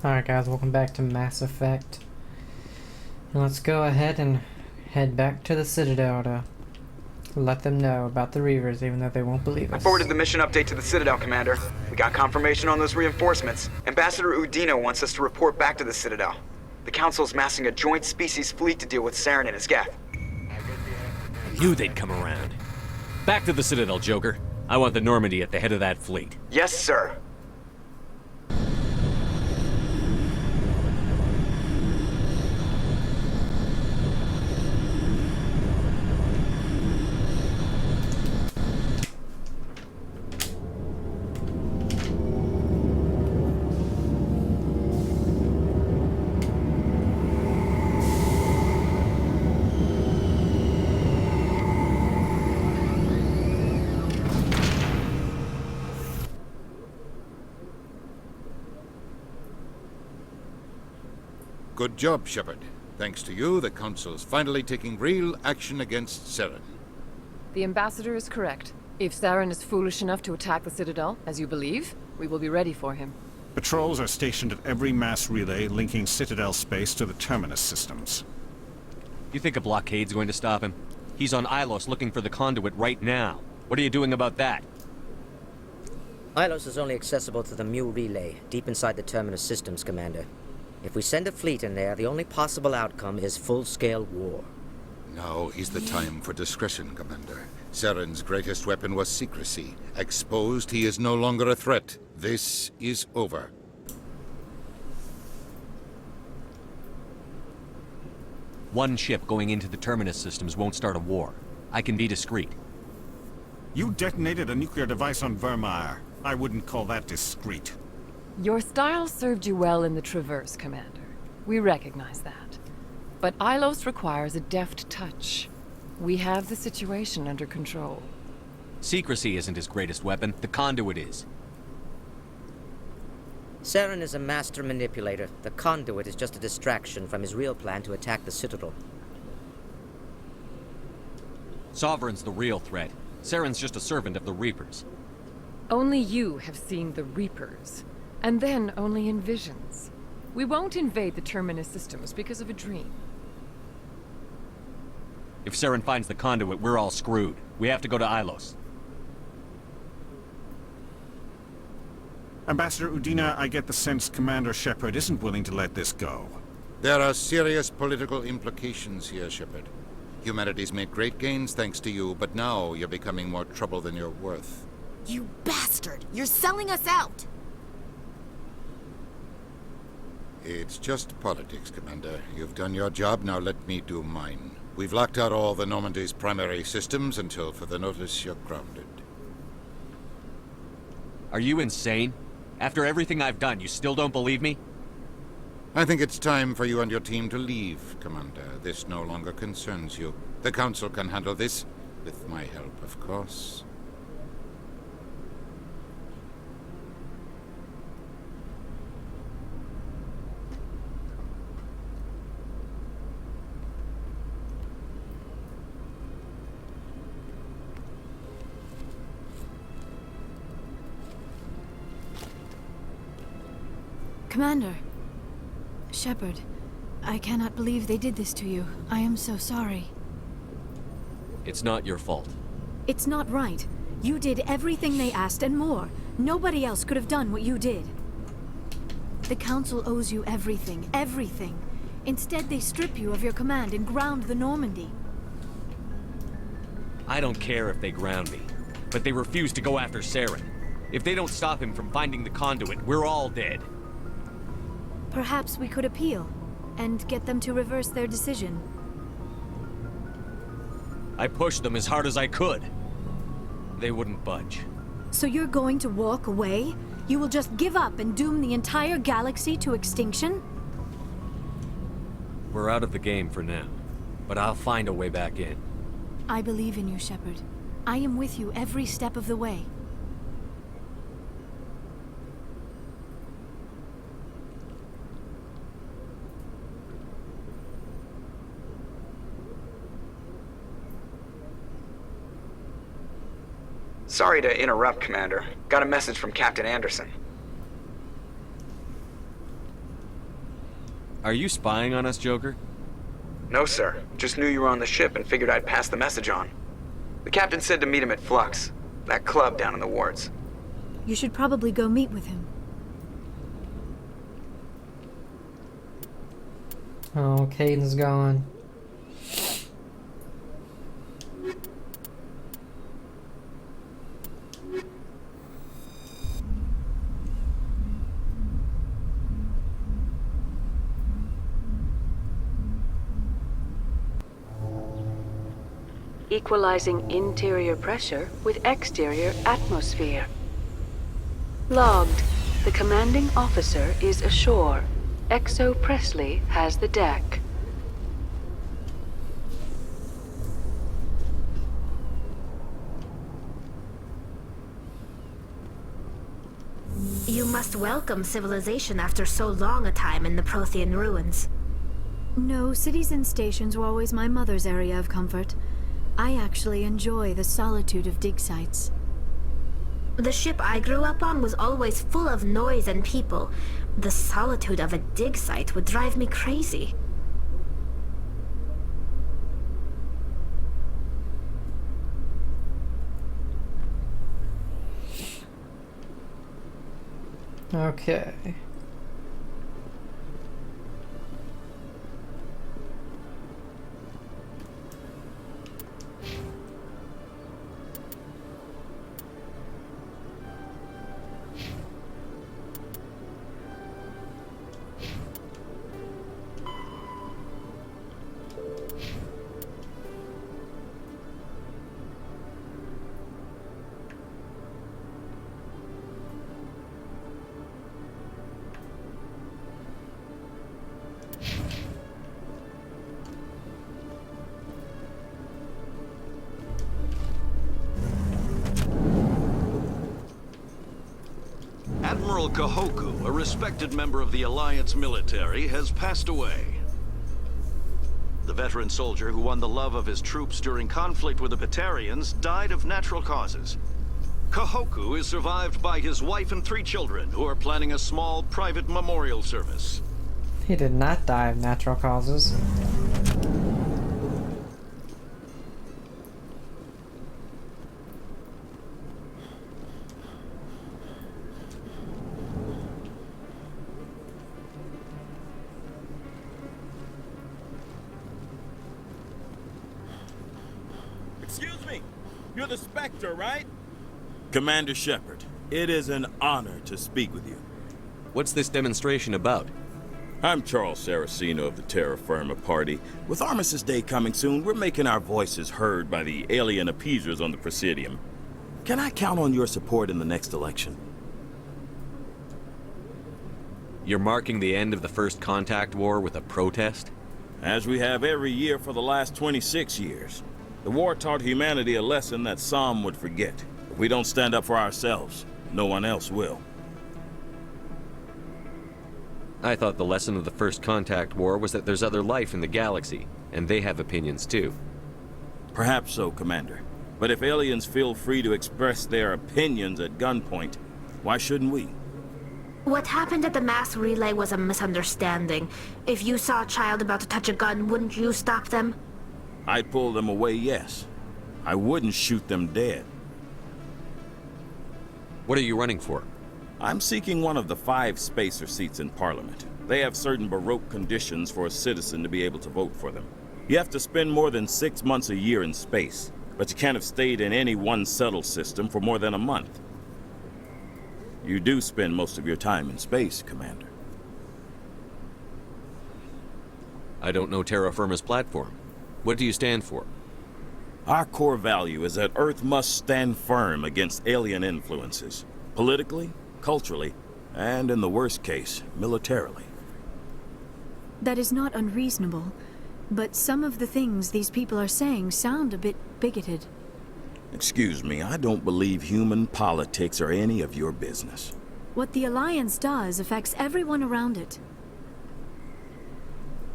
Alright guys, welcome back to Mass Effect. And let's go ahead and head back to the Citadel to let them know about the Reavers, even though they won't believe I us. forwarded the mission update to the Citadel, Commander. We got confirmation on those reinforcements. Ambassador Udina wants us to report back to the Citadel. The Council's massing a joint species fleet to deal with Saren and his Geth. I knew they'd come around. Back to the Citadel, Joker. I want the Normandy at the head of that fleet. Yes, sir. Good job, Shepard. Thanks to you, the Council's finally taking real action against Saren. The Ambassador is correct. If Saren is foolish enough to attack the Citadel, as you believe, we will be ready for him. Patrols are stationed at every mass relay linking Citadel space to the Terminus systems. You think a blockade's going to stop him? He's on Ilos looking for the conduit right now. What are you doing about that? Ilos is only accessible to the Mu relay, deep inside the Terminus systems, Commander. If we send a fleet in there, the only possible outcome is full-scale war. Now is the time for discretion, Commander. Saren's greatest weapon was secrecy. Exposed, he is no longer a threat. This is over. One ship going into the Terminus systems won't start a war. I can be discreet. You detonated a nuclear device on Vermeer. I wouldn't call that discreet. Your style served you well in the Traverse, Commander. We recognize that. But Ilos requires a deft touch. We have the situation under control. Secrecy isn't his greatest weapon. The conduit is. Saren is a master manipulator. The conduit is just a distraction from his real plan to attack the Citadel. Sovereign's the real threat. Saren's just a servant of the Reapers. Only you have seen the Reapers. And then only in visions. We won't invade the Terminus systems because of a dream. If Saren finds the conduit, we're all screwed. We have to go to Ilos. Ambassador Udina, I get the sense Commander Shepard isn't willing to let this go. There are serious political implications here, Shepard. Humanity's made great gains thanks to you, but now you're becoming more trouble than you're worth. You bastard! You're selling us out! It's just politics, Commander. You've done your job, now let me do mine. We've locked out all the Normandy's primary systems until further notice you're grounded. Are you insane? After everything I've done, you still don't believe me? I think it's time for you and your team to leave, Commander. This no longer concerns you. The Council can handle this, with my help, of course. Commander. Shepard, I cannot believe they did this to you. I am so sorry. It's not your fault. It's not right. You did everything they asked and more. Nobody else could have done what you did. The Council owes you everything, everything. Instead, they strip you of your command and ground the Normandy. I don't care if they ground me, but they refuse to go after Saren. If they don't stop him from finding the conduit, we're all dead. Perhaps we could appeal, and get them to reverse their decision. I pushed them as hard as I could. They wouldn't budge. So you're going to walk away? You will just give up and doom the entire galaxy to extinction? We're out of the game for now, but I'll find a way back in. I believe in you, Shepard. I am with you every step of the way. Sorry to interrupt, Commander. Got a message from Captain Anderson. Are you spying on us, Joker? No, sir. Just knew you were on the ship and figured I'd pass the message on. The captain said to meet him at Flux, that club down in the wards. You should probably go meet with him. Oh, Caden's gone. Equalizing interior pressure with exterior atmosphere. Logged. The commanding officer is ashore. Exo Presley has the deck. You must welcome civilization after so long a time in the Prothean ruins. No, cities and stations were always my mother's area of comfort. I actually enjoy the solitude of dig sites. The ship I grew up on was always full of noise and people. The solitude of a dig site would drive me crazy. Okay. Admiral Kahoku, a respected member of the Alliance military, has passed away. The veteran soldier who won the love of his troops during conflict with the Batarians died of natural causes. Kahoku is survived by his wife and 3 children, who are planning a small private memorial service. He did not die of natural causes. Excuse me, you're the Spectre, right? Commander Shepard, it is an honor to speak with you. What's this demonstration about? I'm Charles Saraceno of the Terra Firma Party. With Armistice Day coming soon, we're making our voices heard by the alien appeasers on the Presidium. Can I count on your support in the next election? You're marking the end of the First Contact War with a protest? As we have every year for the last 26 years. The war taught humanity a lesson that some would forget. If we don't stand up for ourselves, no one else will. I thought the lesson of the First Contact War was that there's other life in the galaxy, and they have opinions too. Perhaps so, Commander. But if aliens feel free to express their opinions at gunpoint, why shouldn't we? What happened at the mass relay was a misunderstanding. If you saw a child about to touch a gun, wouldn't you stop them? I'd pull them away, yes. I wouldn't shoot them dead. What are you running for? I'm seeking one of the 5 spacer seats in Parliament. They have certain Baroque conditions for a citizen to be able to vote for them. You have to spend more than 6 months a year in space, but you can't have stayed in any one settled system for more than a month. You do spend most of your time in space, Commander. I don't know Terra Firma's platform. What do you stand for? Our core value is that Earth must stand firm against alien influences. Politically, culturally, and in the worst case, militarily. That is not unreasonable, but some of the things these people are saying sound a bit bigoted. Excuse me, I don't believe human politics are any of your business. What the Alliance does affects everyone around it.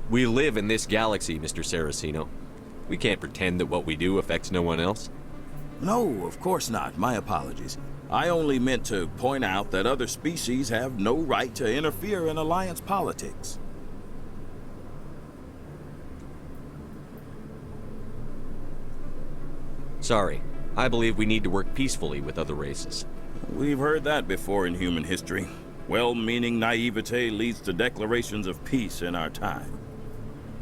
We live in this galaxy, Mr. Saraceno. We can't pretend that what we do affects no one else. No, of course not. My apologies. I only meant to point out that other species have no right to interfere in Alliance politics. Sorry. I believe we need to work peacefully with other races. We've heard that before in human history. Well-meaning naivete leads to declarations of peace in our time.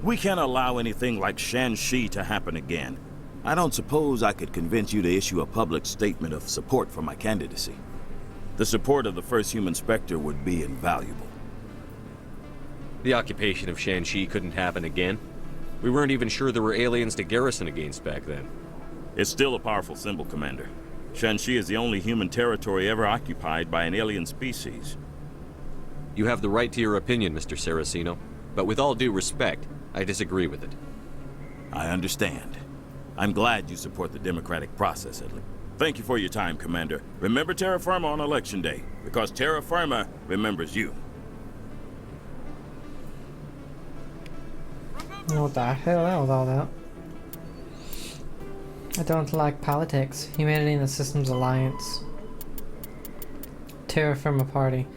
We can't allow anything like Shan-Shi to happen again. I don't suppose I could convince you to issue a public statement of support for my candidacy. The support of the first human Spectre would be invaluable. The occupation of Shan-Shi couldn't happen again. We weren't even sure there were aliens to garrison against back then. It's still a powerful symbol, Commander. Shan-Shi is the only human territory ever occupied by an alien species. You have the right to your opinion, Mr. Saraceno, but with all due respect, I disagree with it. I understand. I'm glad you support the democratic process, at least. Thank you for your time, Commander. Remember Terra Firma on Election Day, because Terra Firma remembers you. What the hell was all that? I don't like politics. Humanity and the Systems Alliance. Terra Firma Party.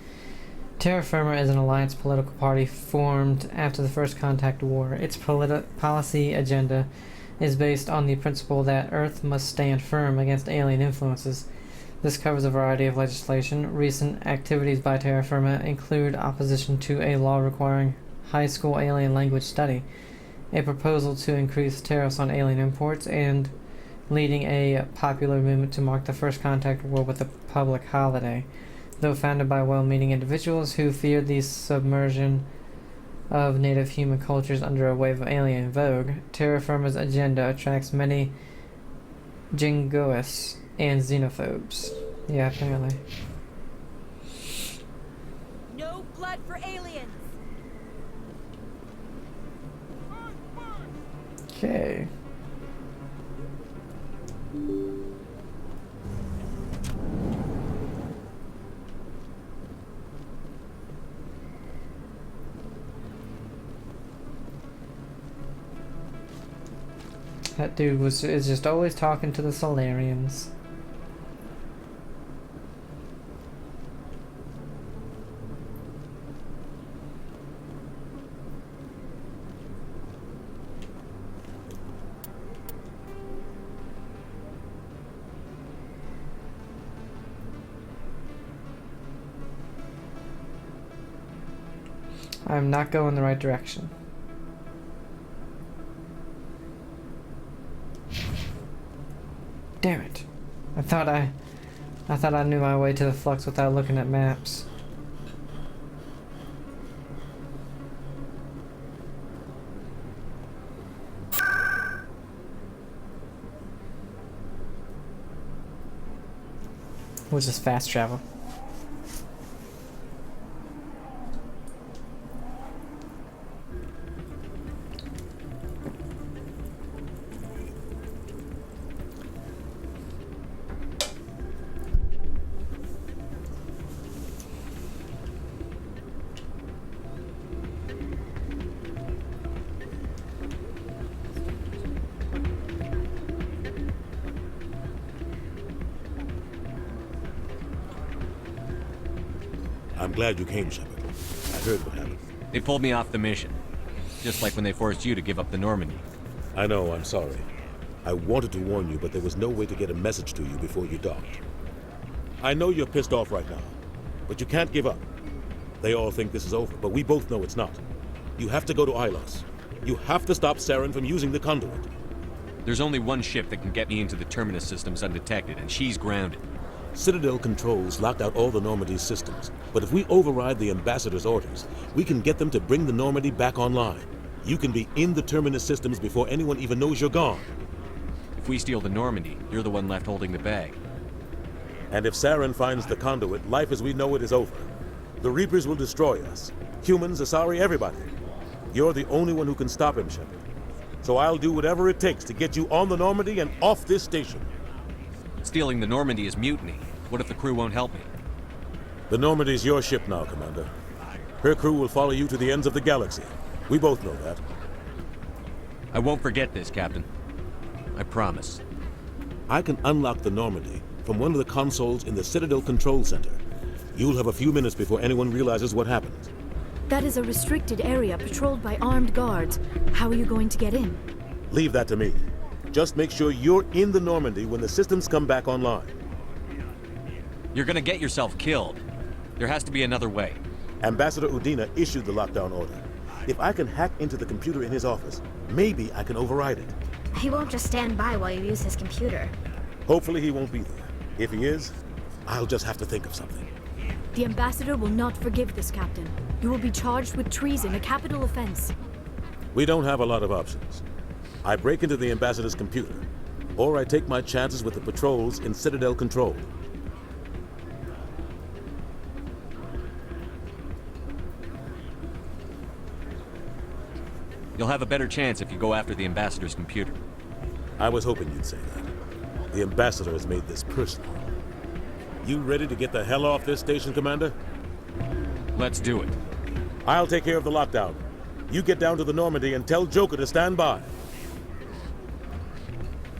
Terra Firma is an alliance political party formed after the First Contact War. Its policy agenda is based on the principle that Earth must stand firm against alien influences. This covers a variety of legislation. Recent activities by Terra Firma include opposition to a law requiring high school alien language study, a proposal to increase tariffs on alien imports, and leading a popular movement to mark the First Contact War with a public holiday. Though founded by well-meaning individuals who feared the submersion of native human cultures under a wave of alien vogue, Terra Firma's agenda attracts many jingoists and xenophobes. Yeah, apparently. No blood for aliens! Okay. That dude is just always talking to the Solarians. I'm not going the right direction. Damn it. I thought I knew my way to the flux without looking at maps. We'll just fast travel. I'm glad you came, Shepard. I heard what happened. They pulled me off the mission. Just like when they forced you to give up the Normandy. I know, I'm sorry. I wanted to warn you, but there was no way to get a message to you before you docked. I know you're pissed off right now, but you can't give up. They all think this is over, but we both know it's not. You have to go to Ilos. You have to stop Saren from using the conduit. There's only one ship that can get me into the Terminus systems undetected, and she's grounded. Citadel controls locked out all the Normandy's systems, but if we override the Ambassador's orders, we can get them to bring the Normandy back online. You can be in the Terminus systems before anyone even knows you're gone. If we steal the Normandy, you're the one left holding the bag. And if Saren finds the conduit, life as we know it is over. The Reapers will destroy us. Humans, Asari, everybody. You're the only one who can stop him, Shepard. So I'll do whatever it takes to get you on the Normandy and off this station. Stealing the Normandy is mutiny. What if the crew won't help me? The Normandy's your ship now, Commander. Her crew will follow you to the ends of the galaxy. We both know that. I won't forget this, Captain. I promise. I can unlock the Normandy from one of the consoles in the Citadel Control Center. You'll have a few minutes before anyone realizes what happened. That is a restricted area patrolled by armed guards. How are you going to get in? Leave that to me. Just make sure you're in the Normandy when the systems come back online. You're gonna get yourself killed. There has to be another way. Ambassador Udina issued the lockdown order. If I can hack into the computer in his office, maybe I can override it. He won't just stand by while you use his computer. Hopefully he won't be there. If he is, I'll just have to think of something. The ambassador will not forgive this, Captain. You will be charged with treason, a capital offense. We don't have a lot of options. I break into the ambassador's computer, or I take my chances with the patrols in Citadel control. You'll have a better chance if you go after the ambassador's computer. I was hoping you'd say that. The ambassador has made this personal. You ready to get the hell off this station, Commander? Let's do it. I'll take care of the lockdown. You get down to the Normandy and tell Joker to stand by.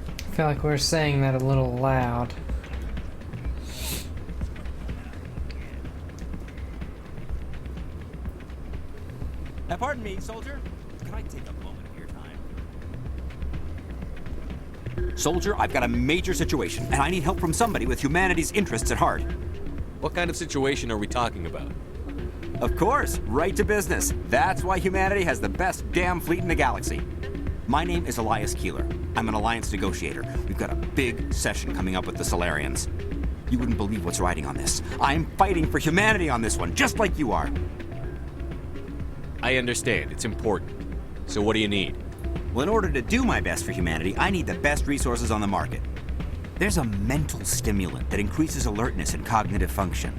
I feel like we're saying that a little loud. Pardon me, soldier. Can I take a moment of your time? Soldier, I've got a major situation, and I need help from somebody with humanity's interests at heart. What kind of situation are we talking about? Of course, right to business. That's why humanity has the best damn fleet in the galaxy. My name is Elias Keeler. I'm an alliance negotiator. We've got a big session coming up with the Solarians. You wouldn't believe what's riding on this. I'm fighting for humanity on this one, just like you are. I understand. It's important. So what do you need? Well, in order to do my best for humanity, I need the best resources on the market. There's a mental stimulant that increases alertness and cognitive function.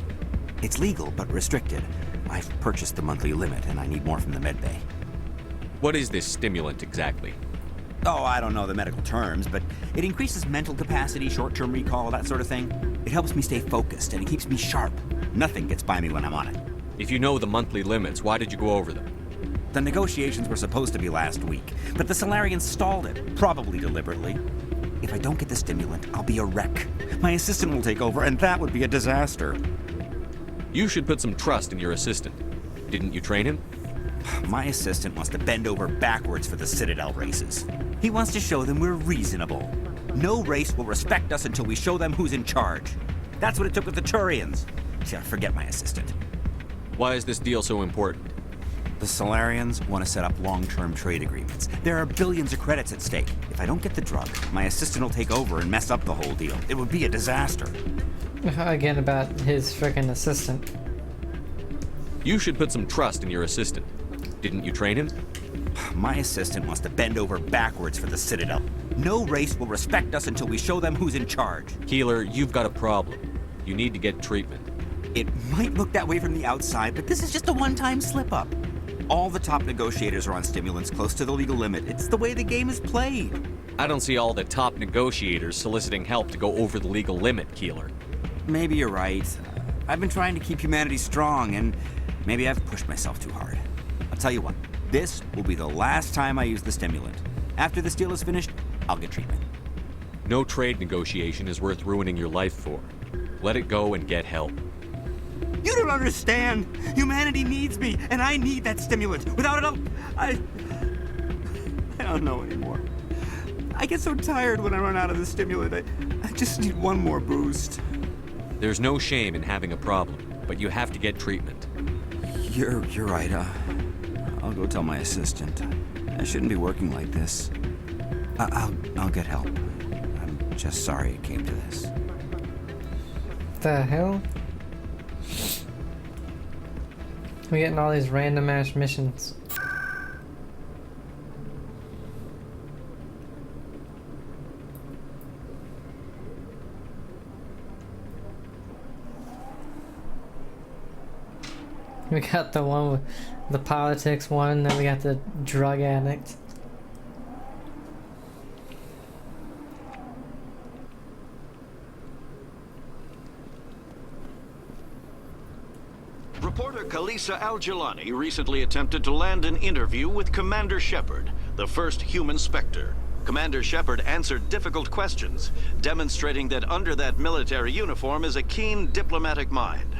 It's legal, but restricted. I've purchased the monthly limit, and I need more from the medbay. What is this stimulant exactly? Oh, I don't know the medical terms, but it increases mental capacity, short-term recall, that sort of thing. It helps me stay focused, and it keeps me sharp. Nothing gets by me when I'm on it. If you know the monthly limits, why did you go over them? The negotiations were supposed to be last week, but the Solarians stalled it, probably deliberately. If I don't get the stimulant, I'll be a wreck. My assistant will take over, and that would be a disaster. You should put some trust in your assistant. Didn't you train him? My assistant wants to bend over backwards for the Citadel races. He wants to show them we're reasonable. No race will respect us until we show them who's in charge. That's what it took with the Turians. Yeah, forget my assistant. Why is this deal so important? The Solarians want to set up long-term trade agreements. There are billions of credits at stake. If I don't get the drug, my assistant will take over and mess up the whole deal. It would be a disaster. Again, about his frickin' assistant. You should put some trust in your assistant. Didn't you train him? My assistant wants to bend over backwards for the Citadel. No race will respect us until we show them who's in charge. Keeler, you've got a problem. You need to get treatment. It might look that way from the outside, but this is just a one-time slip-up. All the top negotiators are on stimulants close to the legal limit. It's the way the game is played. I don't see all the top negotiators soliciting help to go over the legal limit, Keeler. Maybe you're right. I've been trying to keep humanity strong, and maybe I've pushed myself too hard. I'll tell you what, this will be the last time I use the stimulant. After this deal is finished, I'll get treatment. No trade negotiation is worth ruining your life for. Let it go and get help. You don't understand! Humanity needs me, and I need that stimulant. Without it, I don't know anymore. I get so tired when I run out of the stimulant. I just need one more boost. There's no shame in having a problem, but you have to get treatment. You're right. I'll go tell my assistant. I shouldn't be working like this. I'll get help. I'm just sorry it came to this. The hell? We're getting all these random ass missions. We got the one with the politics one, then we got the drug addict. Reporter Kalisa Al-Jilani recently attempted to land an interview with Commander Shepard, the first human Spectre. Commander Shepard answered difficult questions, demonstrating that under that military uniform is a keen diplomatic mind.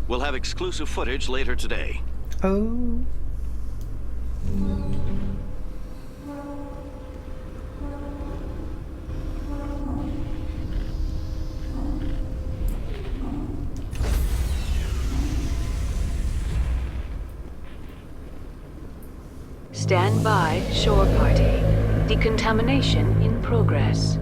We'll have exclusive footage later today. Oh. Stand by, shore party. Decontamination in progress.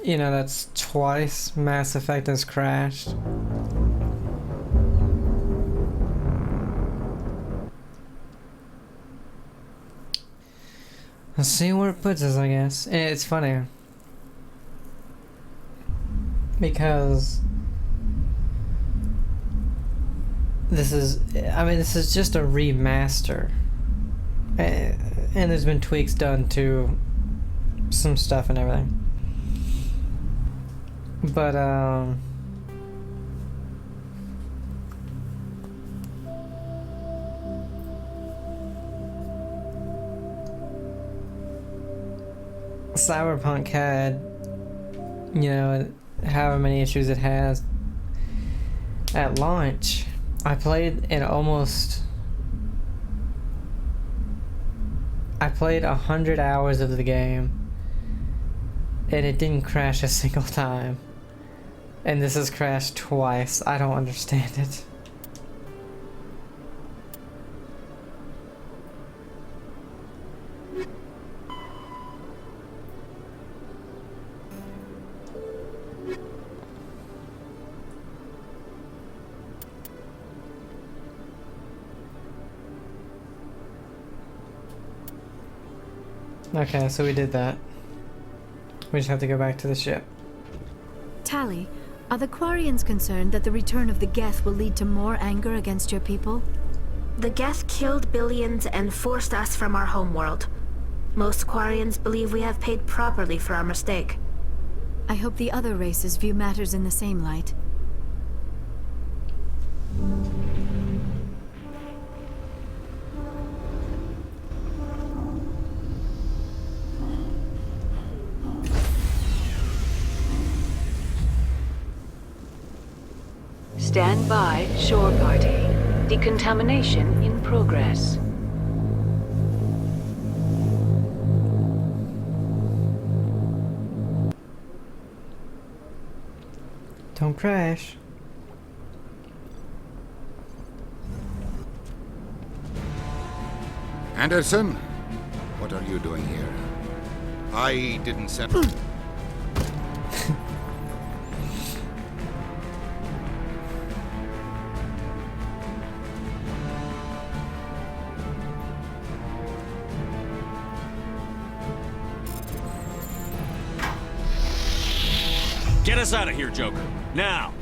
You know, that's twice Mass Effect has crashed. Let's see where it puts us, I guess. It's funny. Because this is just a remaster. And there's been tweaks done to some stuff and everything. But, Cyberpunk had, you know, however many issues it has at launch. I played 100 hours of the game, and it didn't crash a single time. And this has crashed twice. I don't understand it. Okay, so we did that. We just have to go back to the ship. Tali, are the Quarians concerned that the return of the Geth will lead to more anger against your people? The Geth killed billions and forced us from our homeworld. Most Quarians believe we have paid properly for our mistake. I hope the other races view matters in the same light. Stand by, shore party. Decontamination in progress. Don't crash. Anderson, what are you doing here? I didn't send... Get us out of here, Joker. Now!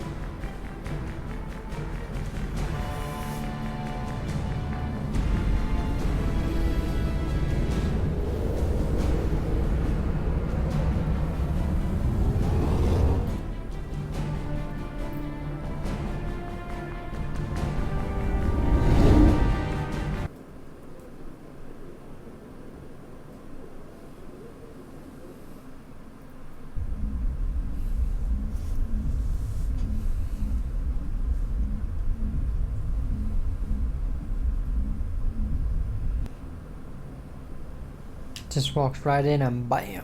Just walked right in and bam.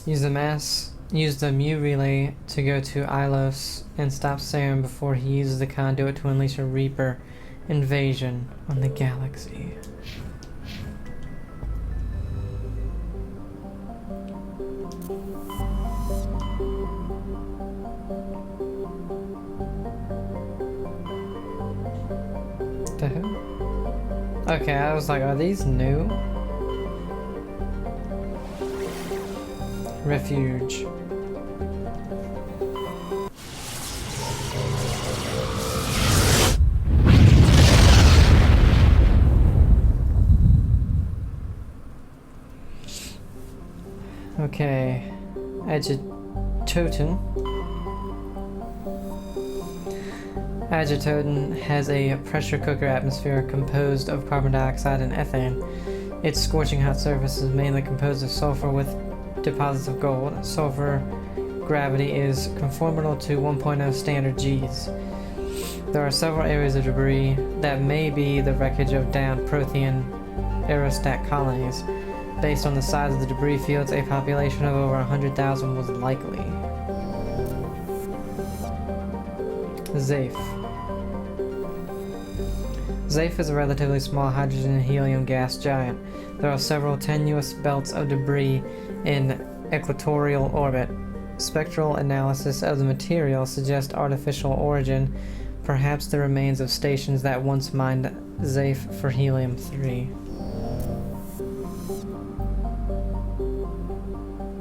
Use the Mu relay to go to Ilos and stop Saren before he uses the conduit to unleash a Reaper invasion on the galaxy. What the hell? Okay, I was like, are these new? Refuge. Okay. Agitotin. Agitotin has a pressure cooker atmosphere composed of carbon dioxide and ethane. Its scorching hot surface is mainly composed of sulfur with deposits of gold. Sulfur gravity is conformal to 1.0 standard Gs. There are several areas of debris that may be the wreckage of downed Prothean aerostat colonies. Based on the size of the debris fields, a population of over 100,000 was likely. Zaif. Zaif is a relatively small hydrogen and helium gas giant. There are several tenuous belts of debris in equatorial orbit. Spectral analysis of the material suggests artificial origin, perhaps the remains of stations that once mined Zaif for helium-3.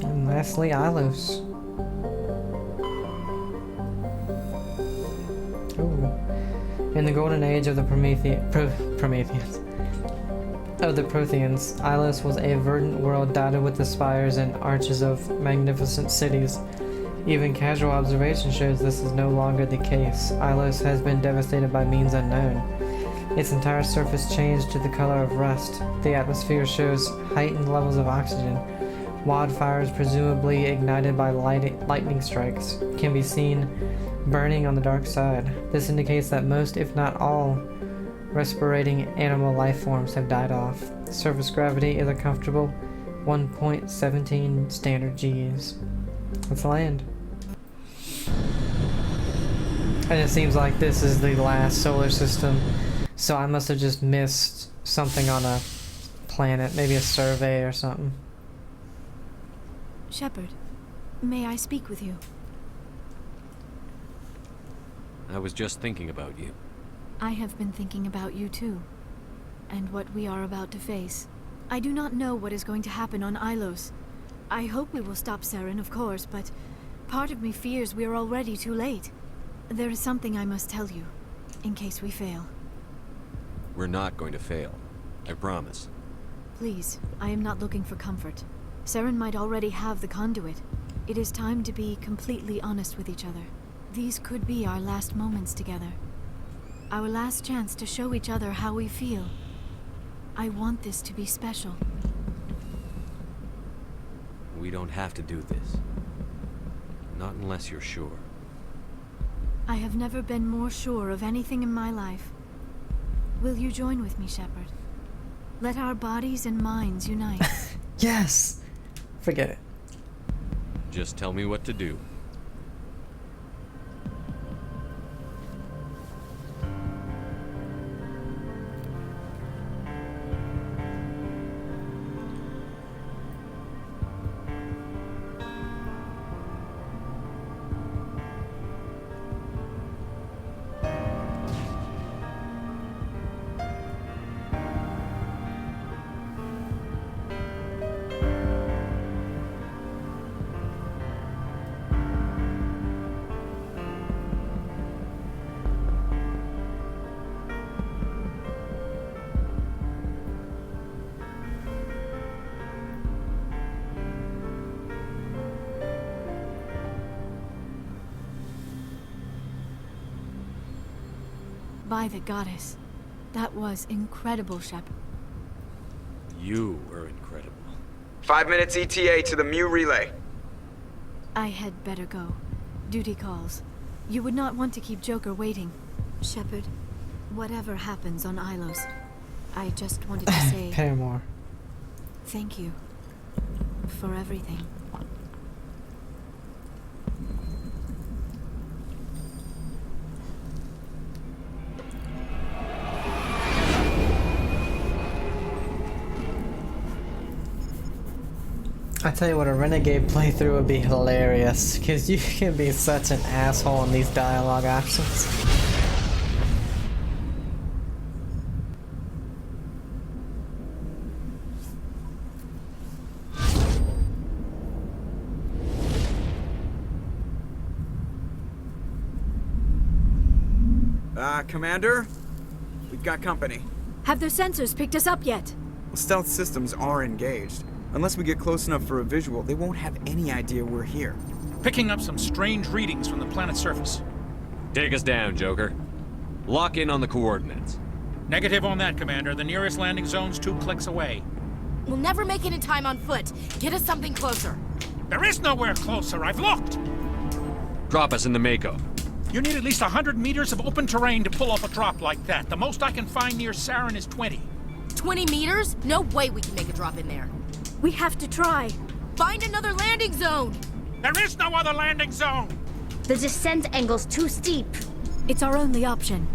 And lastly, Ilos. Ooh. In the golden age of the Protheans, Ilos was a verdant world dotted with the spires and arches of magnificent cities. Even casual observation shows this is no longer the case. Ilos has been devastated by means unknown. Its entire surface changed to the color of rust. The atmosphere shows heightened levels of oxygen. Wildfires, presumably ignited by lightning strikes, can be seen burning on the dark side. This indicates that most, if not all, respirating animal life forms have died off. Surface gravity is a comfortable 1.17 standard Gs. Let's land. And it seems like this is the last solar system, so I must have just missed something on a planet, maybe a survey or something. Shepard, may I speak with you? I was just thinking about you. I have been thinking about you too, and what we are about to face. I do not know what is going to happen on Ilos. I hope we will stop Saren, of course, but part of me fears we are already too late. There is something I must tell you, in case we fail. We're not going to fail. I promise. Please, I am not looking for comfort. Saren might already have the conduit. It is time to be completely honest with each other. These could be our last moments together. Our last chance to show each other how we feel. I want this to be special. We don't have to do this. Not unless you're sure. I have never been more sure of anything in my life. Will you join with me, Shepard? Let our bodies and minds unite. Yes! Forget it. Just tell me what to do. By the goddess. That was incredible, Shepard. You are incredible. 5 minutes ETA to the Mu relay. I had better go. Duty calls. You would not want to keep Joker waiting. Shepard, whatever happens on Ilos, I just wanted to say... Paramore. Thank you. For everything. I tell you what, a Renegade playthrough would be hilarious, because you can be such an asshole in these dialogue options. Commander? We've got company. Have their sensors picked us up yet? Stealth systems are engaged. Unless we get close enough for a visual, they won't have any idea we're here. Picking up some strange readings from the planet's surface. Take us down, Joker. Lock in on the coordinates. Negative on that, Commander. The nearest landing zone's 2 clicks away. We'll never make it in time on foot. Get us something closer. There is nowhere closer. I've looked. Drop us in the Mako. You need at least 100 meters of open terrain to pull off a drop like that. The most I can find near Saren is 20. 20 meters? No way we can make a drop in there. We have to try. Find another landing zone. There is no other landing zone. The descent angle's too steep. It's our only option.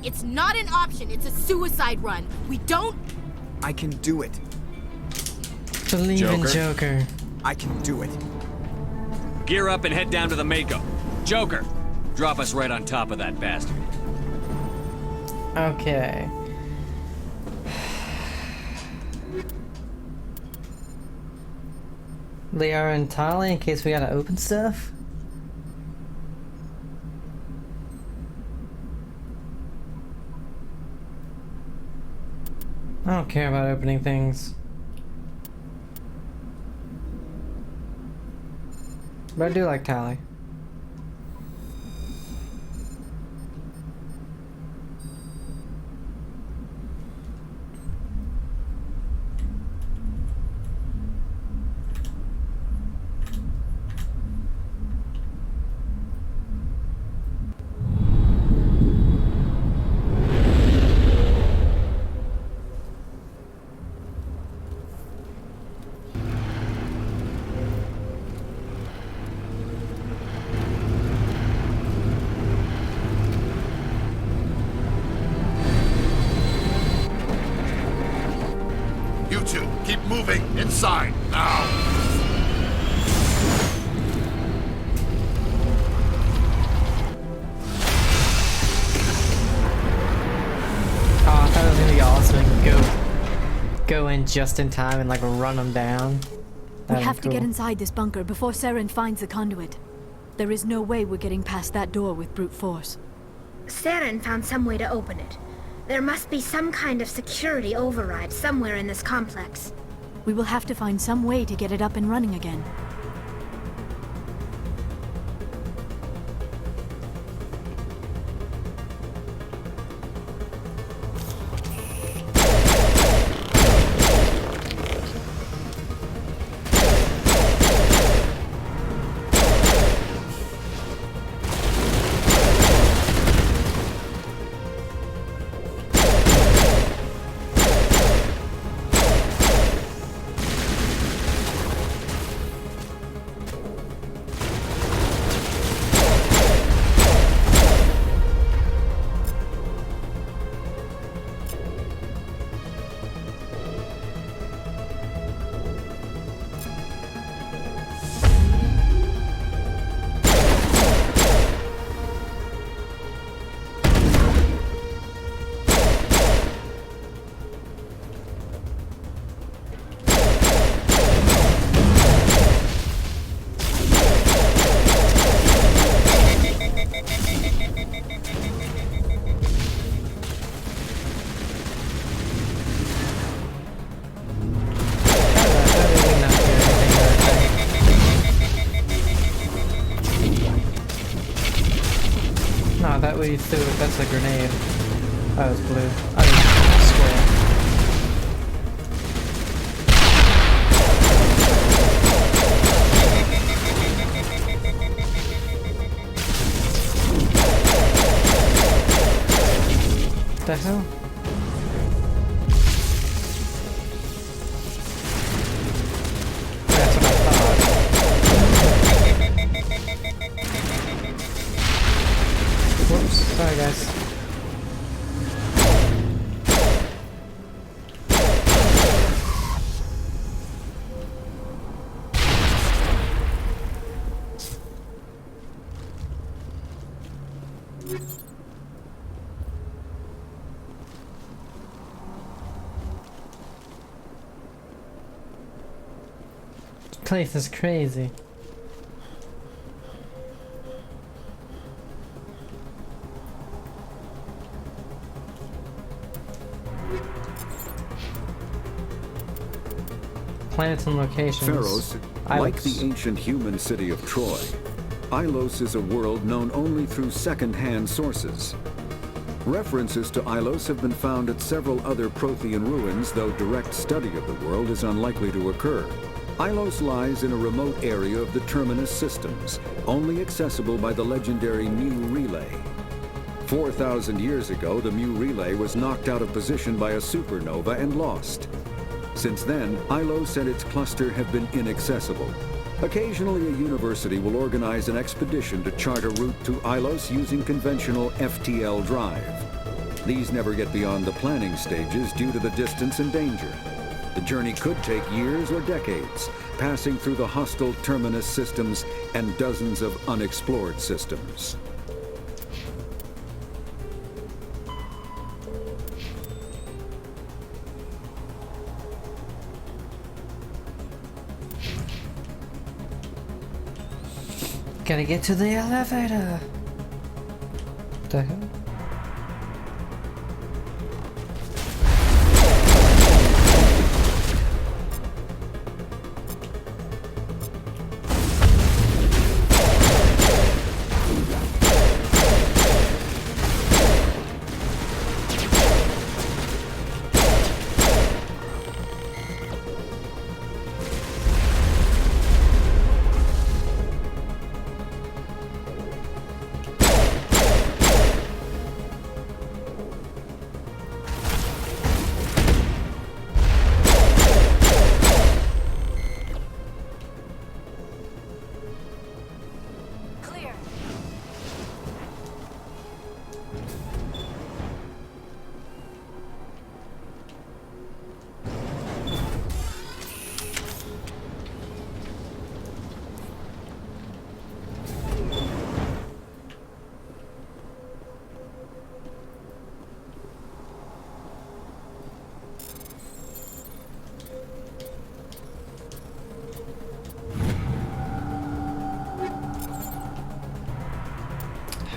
It's not an option. It's a suicide run. We don't... I can do it. Believe in Joker. I can do it. Gear up and head down to the Mako. Joker, drop us right on top of that bastard. Okay. Liara and Tali, in case we gotta open stuff. I don't care about opening things. But I do like Tali. You two, keep moving inside now. Oh, I thought it was gonna be awesome and go in just in time and like run them down. We have to get inside this bunker before Saren finds the conduit. There is no way we're getting past that door with brute force. Saren found some way to open it. There must be some kind of security override somewhere in this complex. We will have to find some way to get it up and running again. No, that way you threw it. That's a grenade. Oh, it's blue. Oh, it's square. What the hell? That's what I thought. Whoops, sorry guys. This place is crazy. planets and locations. Pharos, like the ancient human city of Troy, Ilos is a world known only through second-hand sources. References to Ilos have been found at several other Prothean ruins, though direct study of the world is unlikely to occur. Ilos lies in a remote area of the Terminus systems, only accessible by the legendary Mu Relay. 4,000 years ago, the Mu Relay was knocked out of position by a supernova and lost. Since then, Ilos and its cluster have been inaccessible. Occasionally, a university will organize an expedition to chart a route to Ilos using conventional FTL drive. These never get beyond the planning stages due to the distance and danger. The journey could take years or decades, passing through the hostile Terminus systems and dozens of unexplored systems. Gotta get to the elevator. What the hell?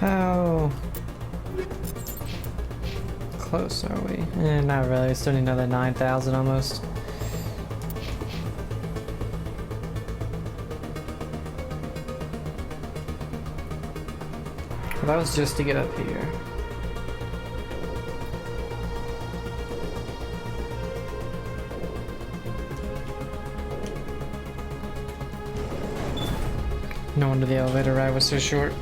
How close are we? Not really. We still need another 9,000 almost. Well, that was just to get up here. No wonder the elevator ride was so short.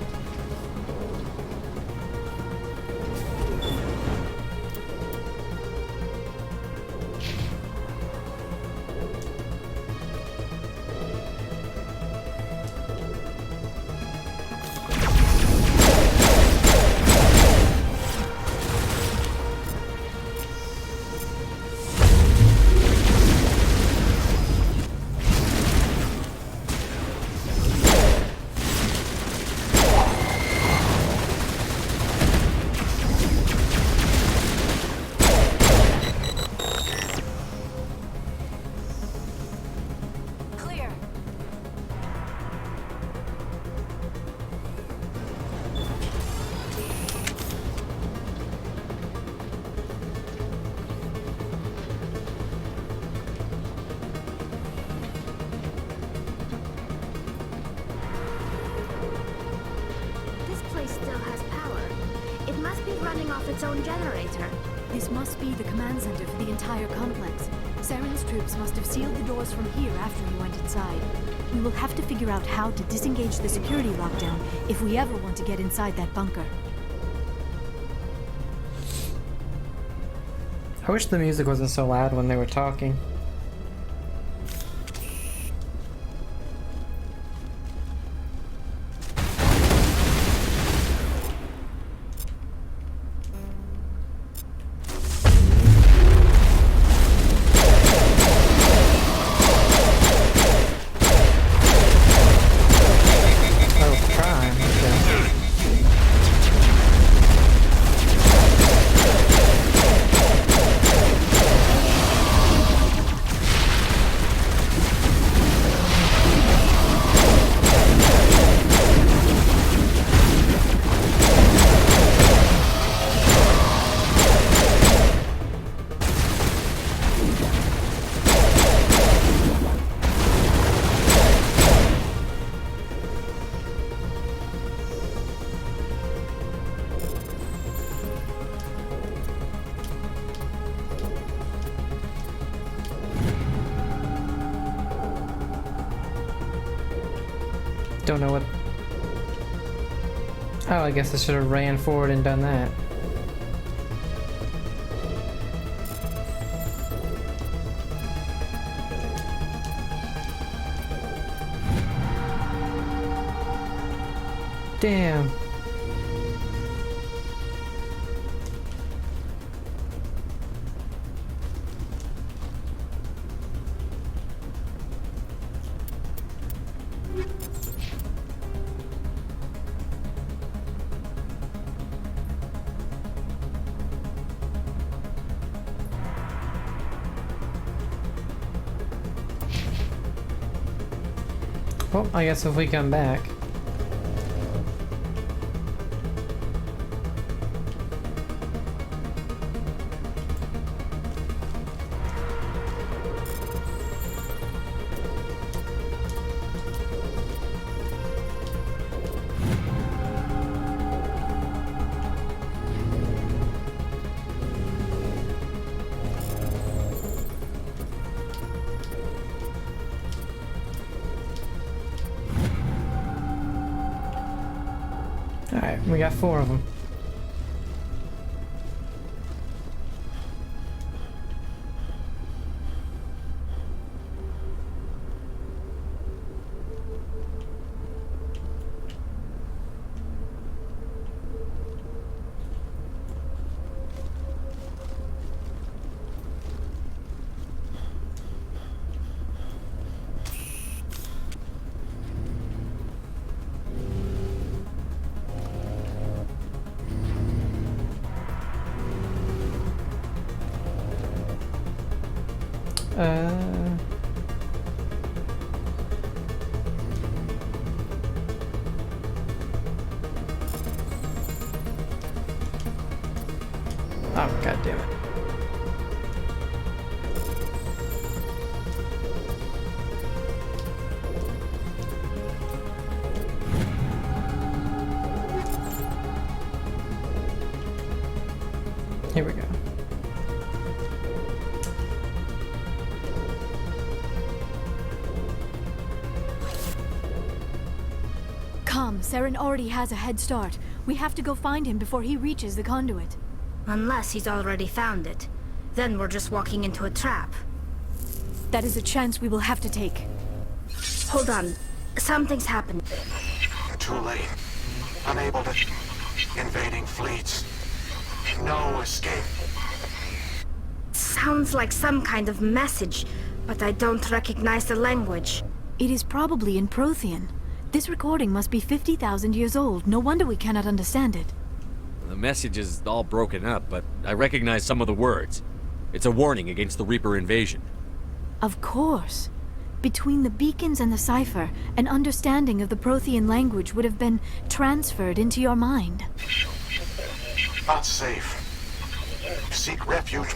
Running off its own generator. This must be the command center for the entire complex. Saren's troops must have sealed the doors from here after he went inside. We will have to figure out how to disengage the security lockdown if we ever want to get inside that bunker. I wish the music wasn't so loud when they were talking. don't know what... Oh, I guess I should have ran forward and done that. Damn. Well, I guess if we come back... Alright, we got 4 of them. Oh, god damn it. Here we go. Come, Saren already has a head start. We have to go find him before he reaches the conduit. Unless he's already found it. Then we're just walking into a trap. That is a chance we will have to take. Hold on. Something's happened. Too late. Unable to... Invading fleets. No escape. Sounds like some kind of message, but I don't recognize the language. It is probably in Prothean. This recording must be 50,000 years old. No wonder we cannot understand it. The message is all broken up, but I recognize some of the words. It's a warning against the Reaper invasion. Of course. Between the beacons and the cipher, an understanding of the Prothean language would have been transferred into your mind. Not safe. Seek refuge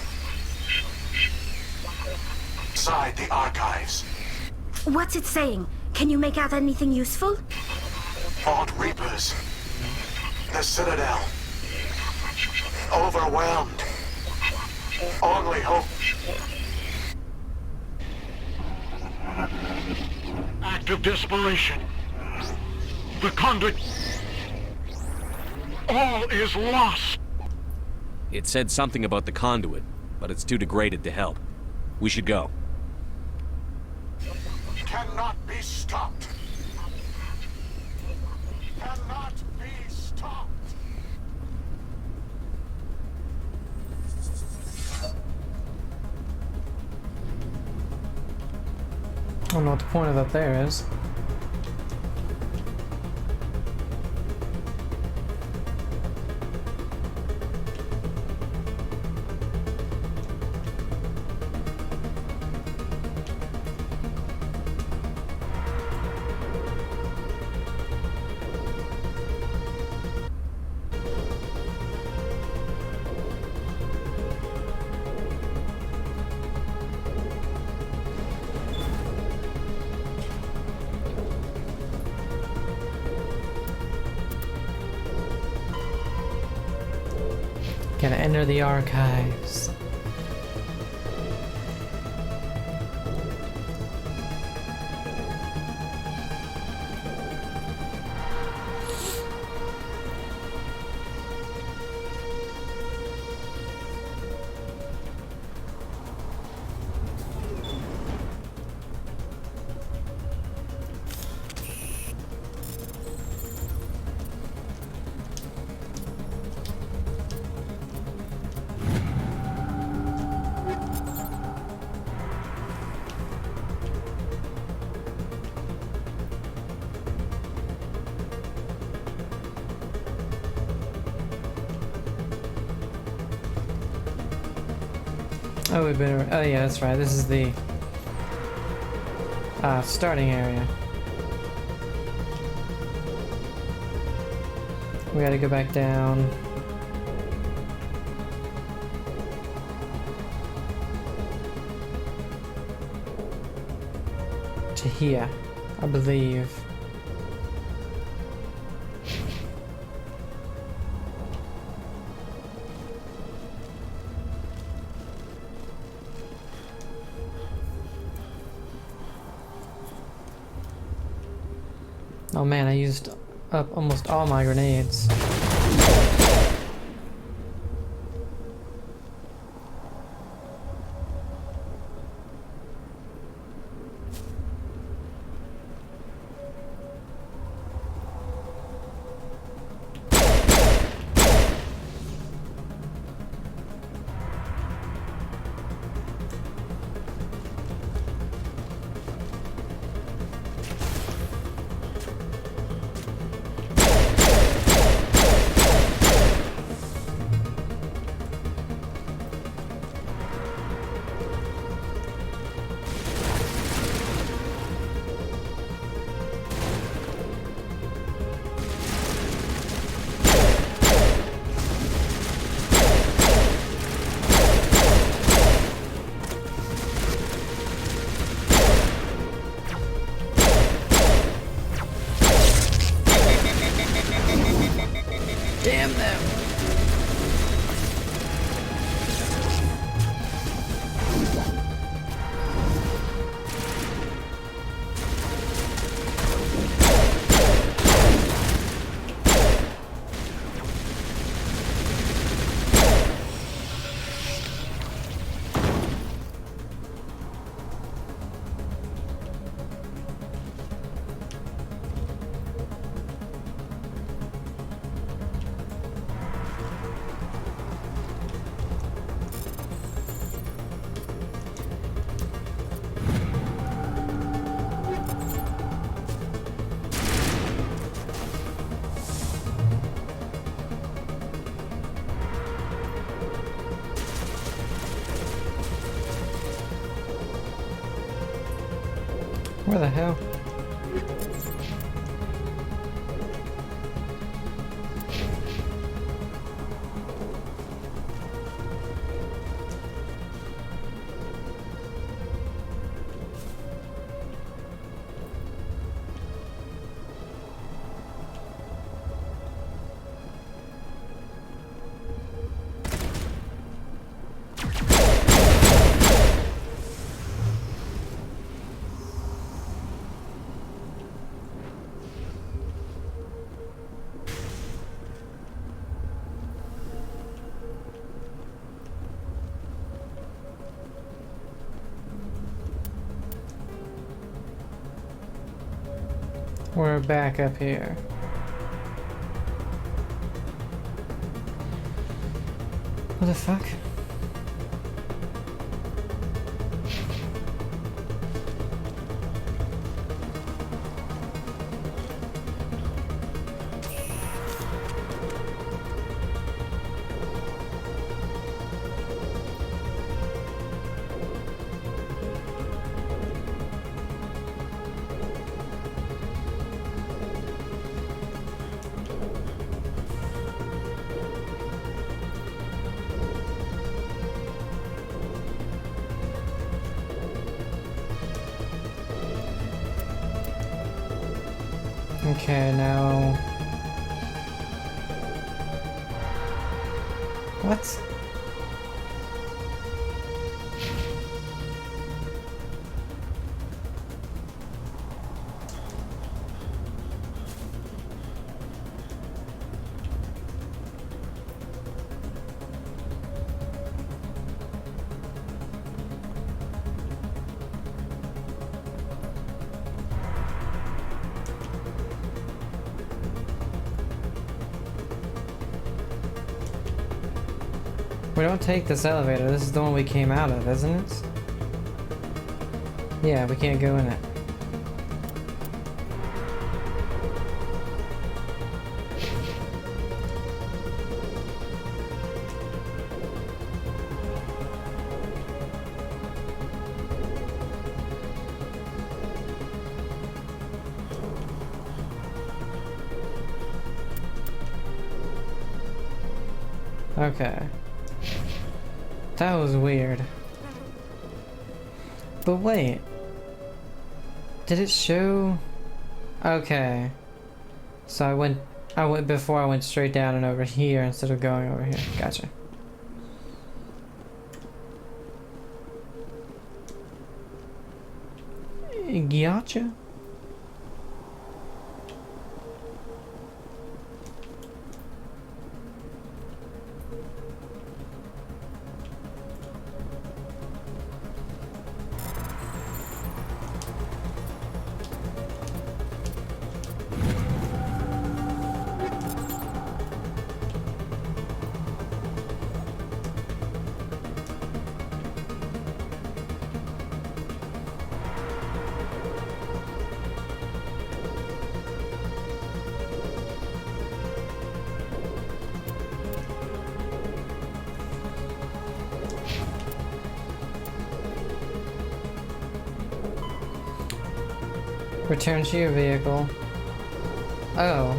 inside the archives. What's it saying? Can you make out anything useful? Fought Reapers. The Citadel. Overwhelmed. Only hope. Act of desperation. The conduit. All is lost. It said something about the conduit, but it's too degraded to help. We should go. Cannot be stopped. Cannot be stopped. I don't know what the point of that there is. Gotta enter the archives. Oh, we better. Oh, yeah, that's right. This is the starting area. We gotta go back down. To here, I believe. Oh man, I used up almost all my grenades. Damn them! Where the hell? We're back up here. What the fuck? Okay, now... What? We don't take this elevator. This is the one we came out of, isn't it? Yeah, we can't go in it. Okay. That was weird. But wait. Did it show? Okay. So I went before I went straight down and over here instead of going over here. Gotcha. Gotcha. Return to your vehicle. Oh.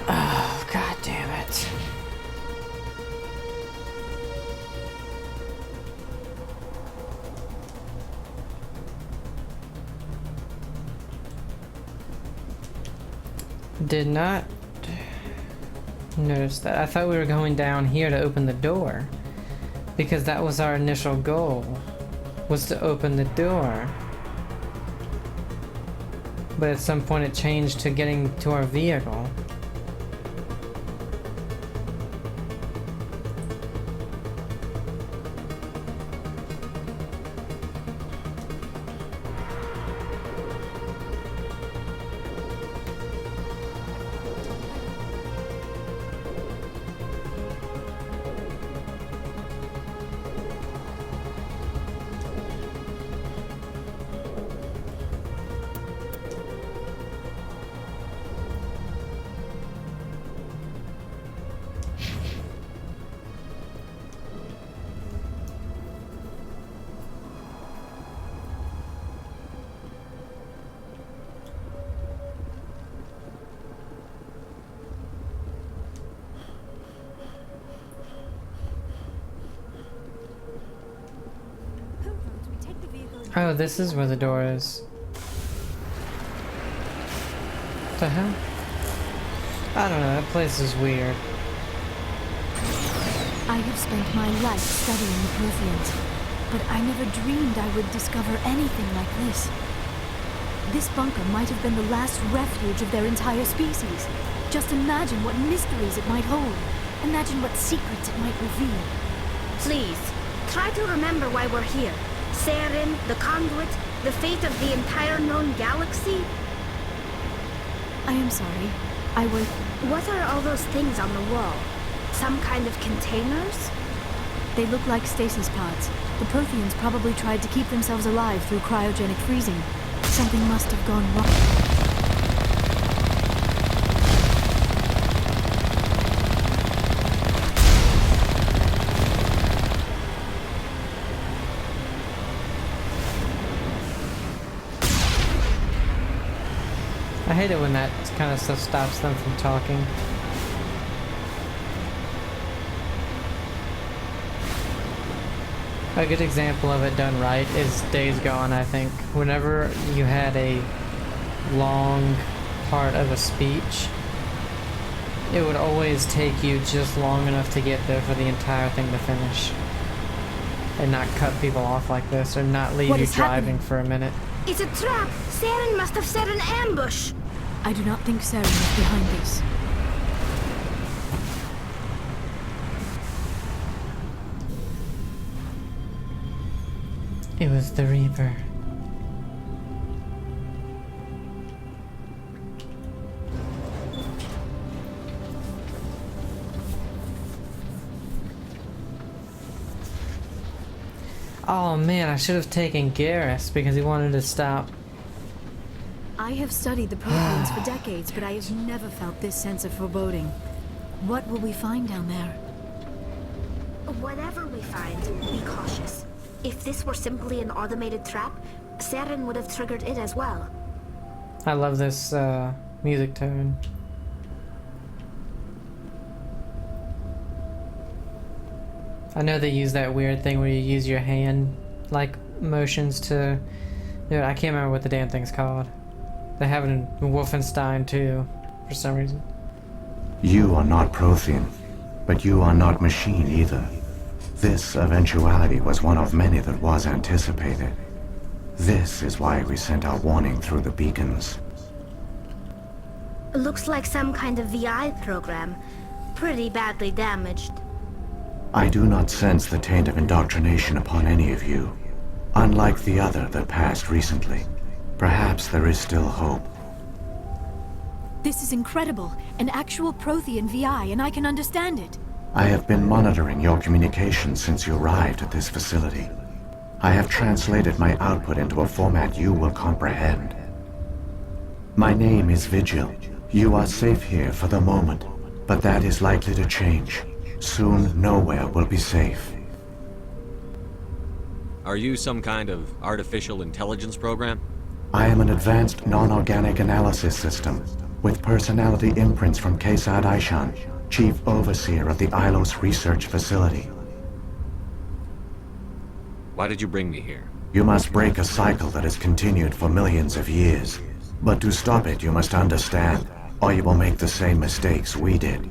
Oh, god damn it. Did not notice that. I thought we were going down here to open the door, because that was our initial goal, was to open the door. But at some point it changed to getting to our vehicle. Oh, this is where the door is. What the hell? I don't know, that place is weird. I have spent my life studying the Protheans, but I never dreamed I would discover anything like this. This bunker might have been the last refuge of their entire species. Just imagine what mysteries it might hold. Imagine what secrets it might reveal. Please, try to remember why we're here. Saren, the Conduit, the fate of the entire known galaxy? I am sorry. What are all those things on the wall? Some kind of containers? They look like stasis pods. The Protheans probably tried to keep themselves alive through cryogenic freezing. Something must have gone wrong. I hate it when that kind of stuff stops them from talking. A good example of it done right is Days Gone, I think. Whenever you had a long part of a speech, it would always take you just long enough to get there for the entire thing to finish. And not cut people off like this, or not leave you driving for a minute. It's a trap! Saren must have set an ambush! I do not think Saren is behind this. It was the Reaper. Oh man, I should have taken Garrus because he wanted to stop. I have studied the Protheans for decades, but I have never felt this sense of foreboding. What will we find down there? Whatever we find, be cautious. If this were simply an automated trap, Saren would have triggered it as well. I love this music tone. I know they use that weird thing where you use your hand like motions to do it. I can't remember what the damn thing's called. They have it in Wolfenstein too, for some reason. You are not Prothean, but you are not machine either. This eventuality was one of many that was anticipated. This is why we sent our warning through the beacons. Looks like some kind of VI program. Pretty badly damaged. I do not sense the taint of indoctrination upon any of you, unlike the other that passed recently. Perhaps there is still hope. This is incredible. An actual Prothean VI, and I can understand it. I have been monitoring your communications since you arrived at this facility. I have translated my output into a format you will comprehend. My name is Vigil. You are safe here for the moment, but that is likely to change. Soon, nowhere will be safe. Are you some kind of artificial intelligence program? I am an advanced non-organic analysis system, with personality imprints from Kesad Aishan, Chief Overseer of the Ilos Research Facility. Why did you bring me here? You must break a cycle that has continued for millions of years. But to stop it, you must understand, or you will make the same mistakes we did.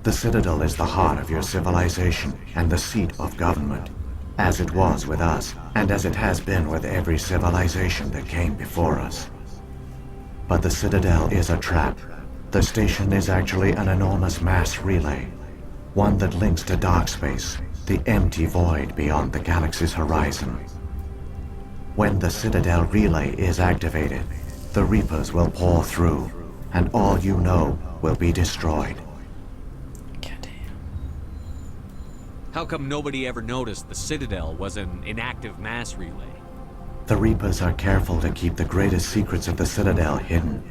The Citadel is the heart of your civilization and the seat of government, as it was with us, and as it has been with every civilization that came before us. But the Citadel is a trap. The station is actually an enormous mass relay, one that links to dark space, the empty void beyond the galaxy's horizon. When the Citadel relay is activated, the Reapers will pour through, and all you know will be destroyed. How come nobody ever noticed the Citadel was an inactive mass relay? The Reapers are careful to keep the greatest secrets of the Citadel hidden.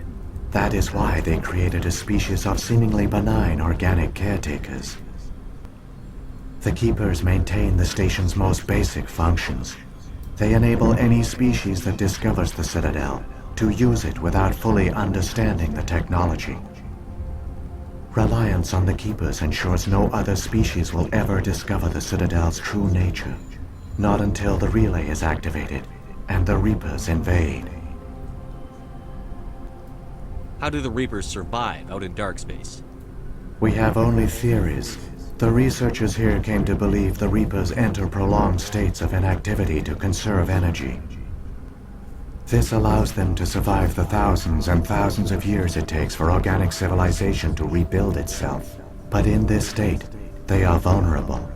That is why they created a species of seemingly benign organic caretakers. The Keepers maintain the station's most basic functions. They enable any species that discovers the Citadel to use it without fully understanding the technology. Reliance on the Keepers ensures no other species will ever discover the Citadel's true nature. Not until the relay is activated and the Reapers invade. How do the Reapers survive out in dark space? We have only theories. The researchers here came to believe the Reapers enter prolonged states of inactivity to conserve energy. This allows them to survive the thousands and thousands of years it takes for organic civilization to rebuild itself. But in this state, they are vulnerable.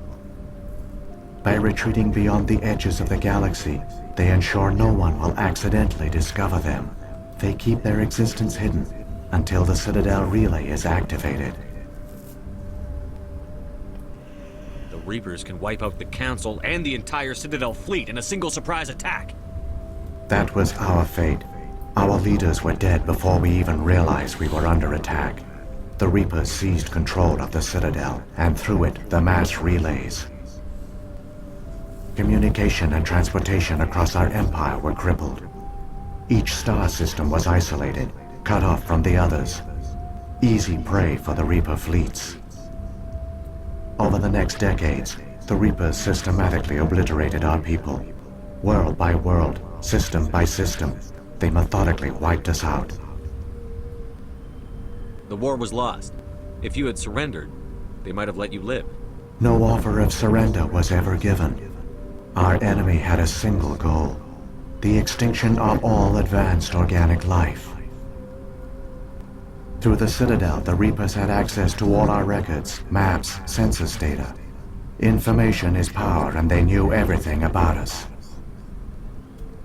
By retreating beyond the edges of the galaxy, they ensure no one will accidentally discover them. They keep their existence hidden until the Citadel relay is activated. The Reapers can wipe out the Council and the entire Citadel fleet in a single surprise attack. That was our fate. Our leaders were dead before we even realized we were under attack. The Reapers seized control of the Citadel, and through it, the mass relays. Communication and transportation across our empire were crippled. Each star system was isolated, cut off from the others. Easy prey for the Reaper fleets. Over the next decades, the Reapers systematically obliterated our people. World by world, system by system, they methodically wiped us out. The war was lost. If you had surrendered, they might have let you live. No offer of surrender was ever given. Our enemy had a single goal: the extinction of all advanced organic life. Through the Citadel, the Reapers had access to all our records, maps, census data. Information is power, and they knew everything about us.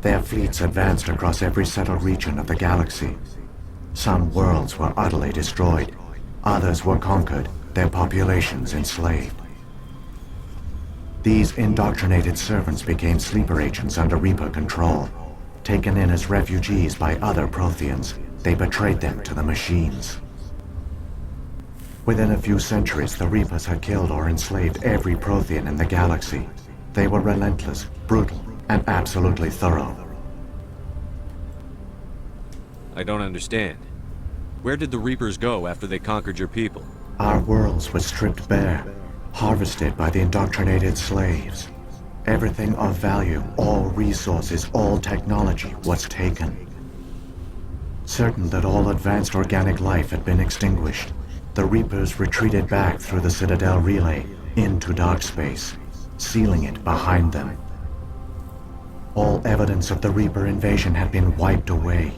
Their fleets advanced across every settled region of the galaxy. Some worlds were utterly destroyed. Others were conquered, their populations enslaved. These indoctrinated servants became sleeper agents under Reaper control. Taken in as refugees by other Protheans, they betrayed them to the machines. Within a few centuries, the Reapers had killed or enslaved every Prothean in the galaxy. They were relentless, brutal, and absolutely thorough. I don't understand. Where did the Reapers go after they conquered your people? Our worlds were stripped bare, harvested by the indoctrinated slaves. Everything of value, all resources, all technology was taken. Certain that all advanced organic life had been extinguished, the Reapers retreated back through the Citadel relay into dark space, sealing it behind them. All evidence of the Reaper invasion had been wiped away.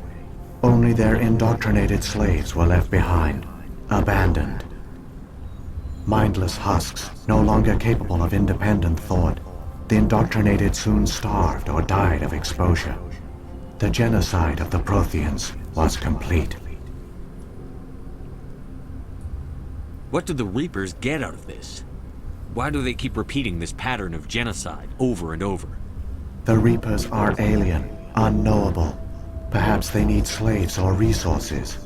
Only their indoctrinated slaves were left behind, abandoned. Mindless husks, no longer capable of independent thought, the indoctrinated soon starved or died of exposure. The genocide of the Protheans was complete. What do the Reapers get out of this? Why do they keep repeating this pattern of genocide over and over? The Reapers are alien, unknowable. Perhaps they need slaves or resources.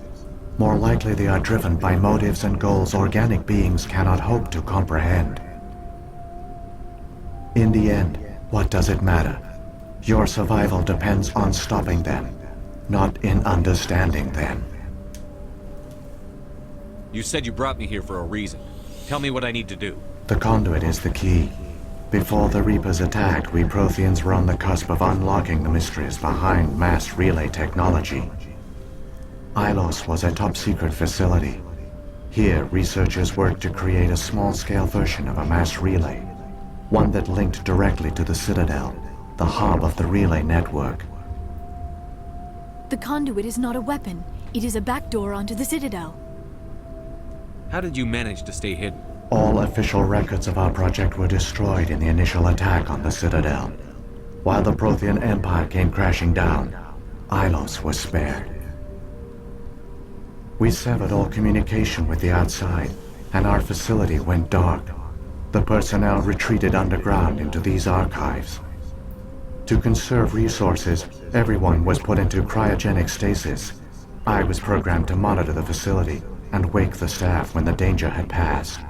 More likely they are driven by motives and goals organic beings cannot hope to comprehend. In the end, what does it matter? Your survival depends on stopping them, not in understanding them. You said you brought me here for a reason. Tell me what I need to do. The conduit is the key. Before the Reapers attacked, we Protheans were on the cusp of unlocking the mysteries behind mass relay technology. Ilos was a top-secret facility. Here, researchers worked to create a small-scale version of a mass relay, one that linked directly to the Citadel, the hub of the relay network. The conduit is not a weapon. It is a backdoor onto the Citadel. How did you manage to stay hidden? All official records of our project were destroyed in the initial attack on the Citadel. While the Prothean Empire came crashing down, Ilos was spared. We severed all communication with the outside, and our facility went dark. The personnel retreated underground into these archives. To conserve resources, everyone was put into cryogenic stasis. I was programmed to monitor the facility and wake the staff when the danger had passed.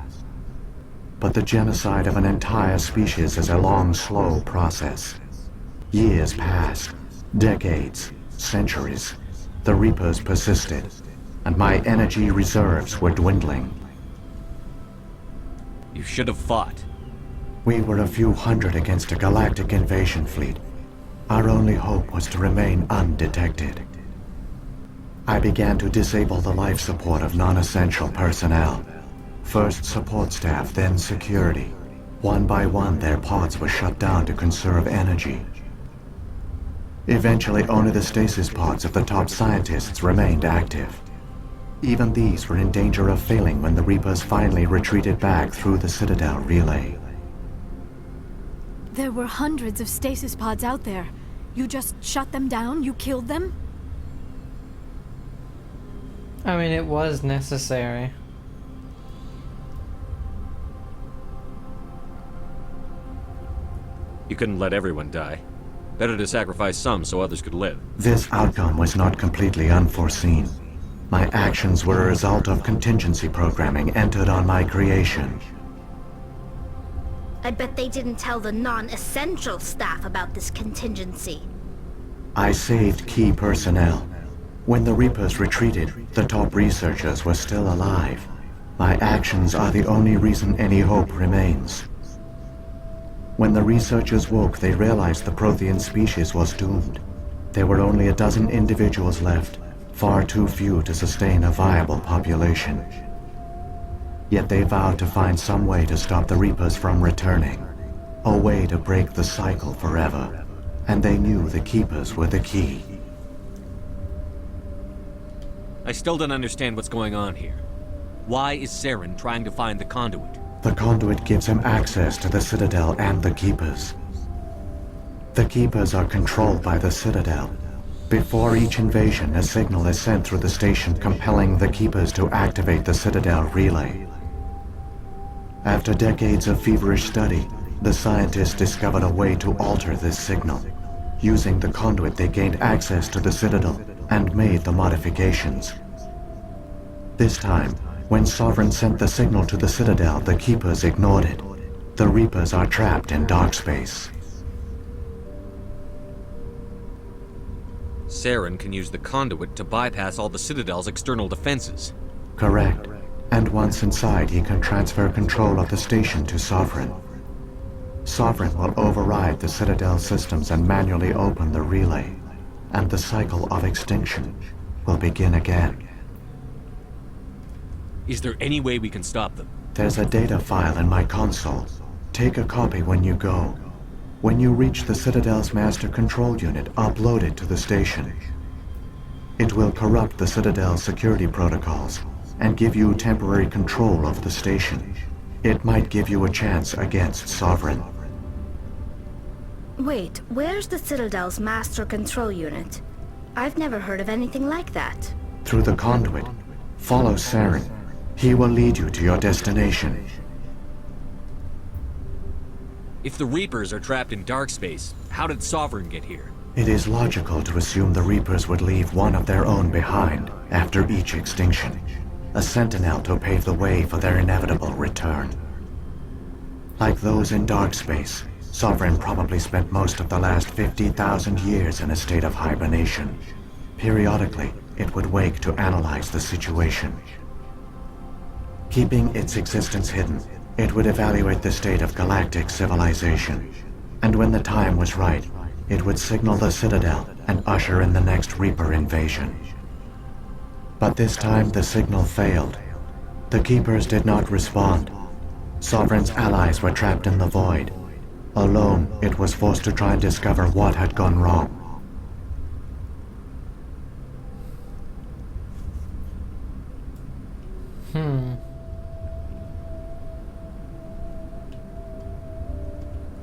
But the genocide of an entire species is a long, slow process. Years passed, decades, centuries. The Reapers persisted, and my energy reserves were dwindling. You should have fought. We were a few hundred against a galactic invasion fleet. Our only hope was to remain undetected. I began to disable the life support of non-essential personnel. First support staff, then security. One by one, their pods were shut down to conserve energy. Eventually, only the stasis pods of the top scientists remained active. Even these were in danger of failing when the Reapers finally retreated back through the Citadel relay. There were hundreds of stasis pods out there. You just shut them down? You killed them? I mean, it was necessary. You couldn't let everyone die. Better to sacrifice some so others could live. This outcome was not completely unforeseen. My actions were a result of contingency programming entered on my creation. I bet they didn't tell the non-essential staff about this contingency. I saved key personnel. When the Reapers retreated, the top researchers were still alive. My actions are the only reason any hope remains. When the researchers woke, they realized the Prothean species was doomed. There were only a dozen individuals left, far too few to sustain a viable population. Yet they vowed to find some way to stop the Reapers from returning, a way to break the cycle forever. And they knew the Keepers were the key. I still don't understand what's going on here. Why is Saren trying to find the conduit? The conduit gives him access to the Citadel and the Keepers. The Keepers are controlled by the Citadel. Before each invasion, a signal is sent through the station compelling the Keepers to activate the Citadel relay. After decades of feverish study, the scientists discovered a way to alter this signal. Using the conduit, they gained access to the Citadel and made the modifications. This time, when Sovereign sent the signal to the Citadel, the Keepers ignored it. The Reapers are trapped in dark space. Saren can use the conduit to bypass all the Citadel's external defenses. Correct. And once inside, he can transfer control of the station to Sovereign. Sovereign will override the Citadel systems and manually open the relay, and the cycle of extinction will begin again. Is there any way we can stop them? There's a data file in my console. Take a copy when you go. When you reach the Citadel's master control unit, upload it to the station. It will corrupt the Citadel's security protocols and give you temporary control of the station. It might give you a chance against Sovereign. Wait, where's the Citadel's master control unit? I've never heard of anything like that. Through the conduit, follow Saren. He will lead you to your destination. If the Reapers are trapped in dark space, how did Sovereign get here? It is logical to assume the Reapers would leave one of their own behind after each extinction. A sentinel to pave the way for their inevitable return. Like those in dark space, Sovereign probably spent most of the last 50,000 years in a state of hibernation. Periodically, it would wake to analyze the situation. Keeping its existence hidden, it would evaluate the state of galactic civilization. And when the time was right, it would signal the Citadel and usher in the next Reaper invasion. But this time the signal failed. The Keepers did not respond. Sovereign's allies were trapped in the void. Alone, it was forced to try and discover what had gone wrong.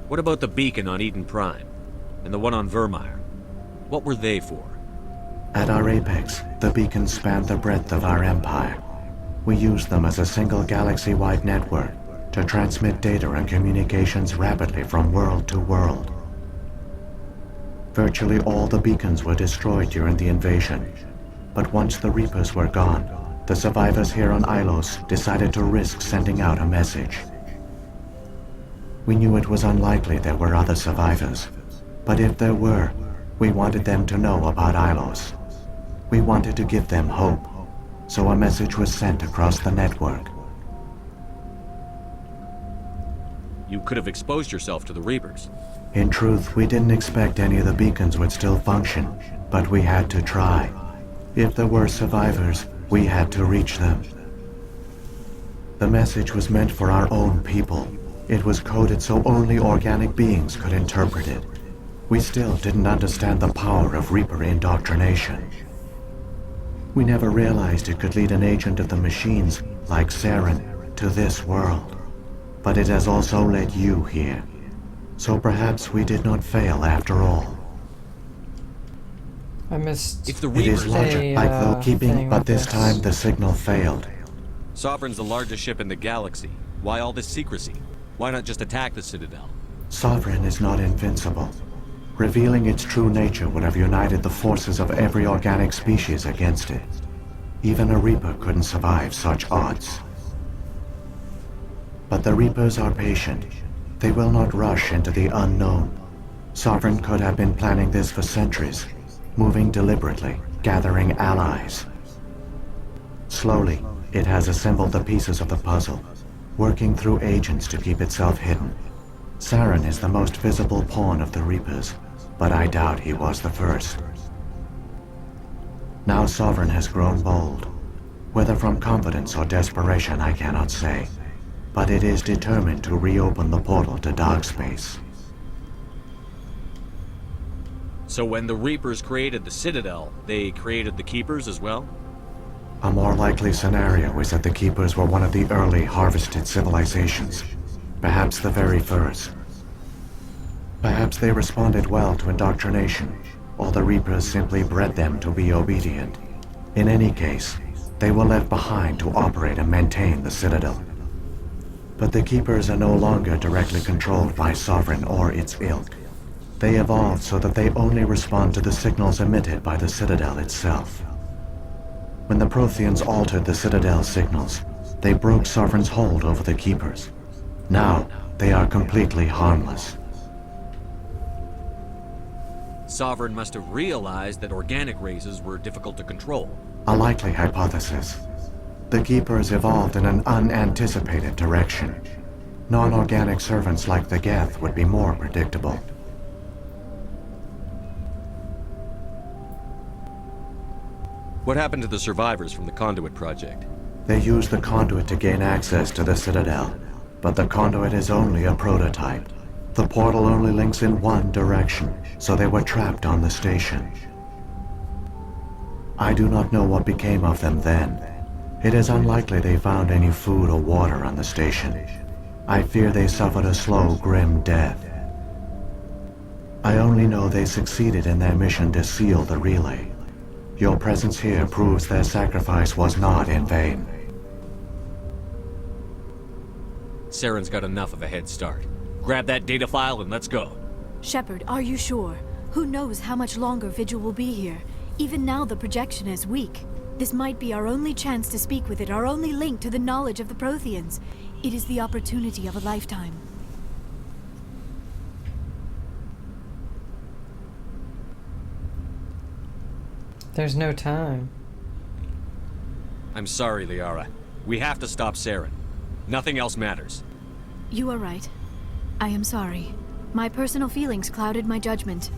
What about the beacon on Eden Prime? And the one on Vermeer? What were they for? At our apex, the beacons spanned the breadth of our empire. We used them as a single galaxy-wide network to transmit data and communications rapidly from world to world. Virtually all the beacons were destroyed during the invasion, but once the Reapers were gone, the survivors here on Ilos decided to risk sending out a message. We knew it was unlikely there were other survivors, but if there were, we wanted them to know about Ilos. We wanted to give them hope, so a message was sent across the network. You could have exposed yourself to the Reapers. In truth, we didn't expect any of the beacons would still function, but we had to try. If there were survivors, we had to reach them. The message was meant for our own people. It was coded so only organic beings could interpret it. We still didn't understand the power of Reaper indoctrination. We never realized it could lead an agent of the machines, like Saren, to this world. But it has also led you here. So perhaps we did not fail after all. I missed. If the It is Reapers logic, like though keeping, but this time the signal failed. Sovereign's the largest ship in the galaxy. Why all this secrecy? Why not just attack the Citadel? Sovereign is not invincible. Revealing its true nature would have united the forces of every organic species against it. Even a Reaper couldn't survive such odds. But the Reapers are patient. They will not rush into the unknown. Sovereign could have been planning this for centuries, moving deliberately, gathering allies. Slowly, it has assembled the pieces of the puzzle, working through agents to keep itself hidden. Saren is the most visible pawn of the Reapers, but I doubt he was the first. Now Sovereign has grown bold. Whether from confidence or desperation, I cannot say. But it is determined to reopen the portal to dark space. So when the Reapers created the Citadel, they created the Keepers as well? A more likely scenario is that the Keepers were one of the early harvested civilizations, perhaps the very first. Perhaps they responded well to indoctrination, or the Reapers simply bred them to be obedient. In any case, they were left behind to operate and maintain the Citadel. But the Keepers are no longer directly controlled by Sovereign or its ilk. They evolved so that they only respond to the signals emitted by the Citadel itself. When the Protheans altered the Citadel's signals, they broke Sovereign's hold over the Keepers. Now, they are completely harmless. Sovereign must have realized that organic races were difficult to control. A likely hypothesis. The Keepers evolved in an unanticipated direction. Non-organic servants like the Geth would be more predictable. What happened to the survivors from the Conduit Project? They used the conduit to gain access to the Citadel, but the conduit is only a prototype. The portal only links in one direction, so they were trapped on the station. I do not know what became of them then. It is unlikely they found any food or water on the station. I fear they suffered a slow, grim death. I only know they succeeded in their mission to seal the relay. Your presence here proves their sacrifice was not in vain. Saren's got enough of a head start. Grab that data file and let's go. Shepard, are you sure? Who knows how much longer Vigil will be here? Even now the projection is weak. This might be our only chance to speak with it, our only link to the knowledge of the Protheans. It is the opportunity of a lifetime. There's no time. I'm sorry, Liara. We have to stop Saren. Nothing else matters. You are right. I am sorry. My personal feelings clouded my judgment.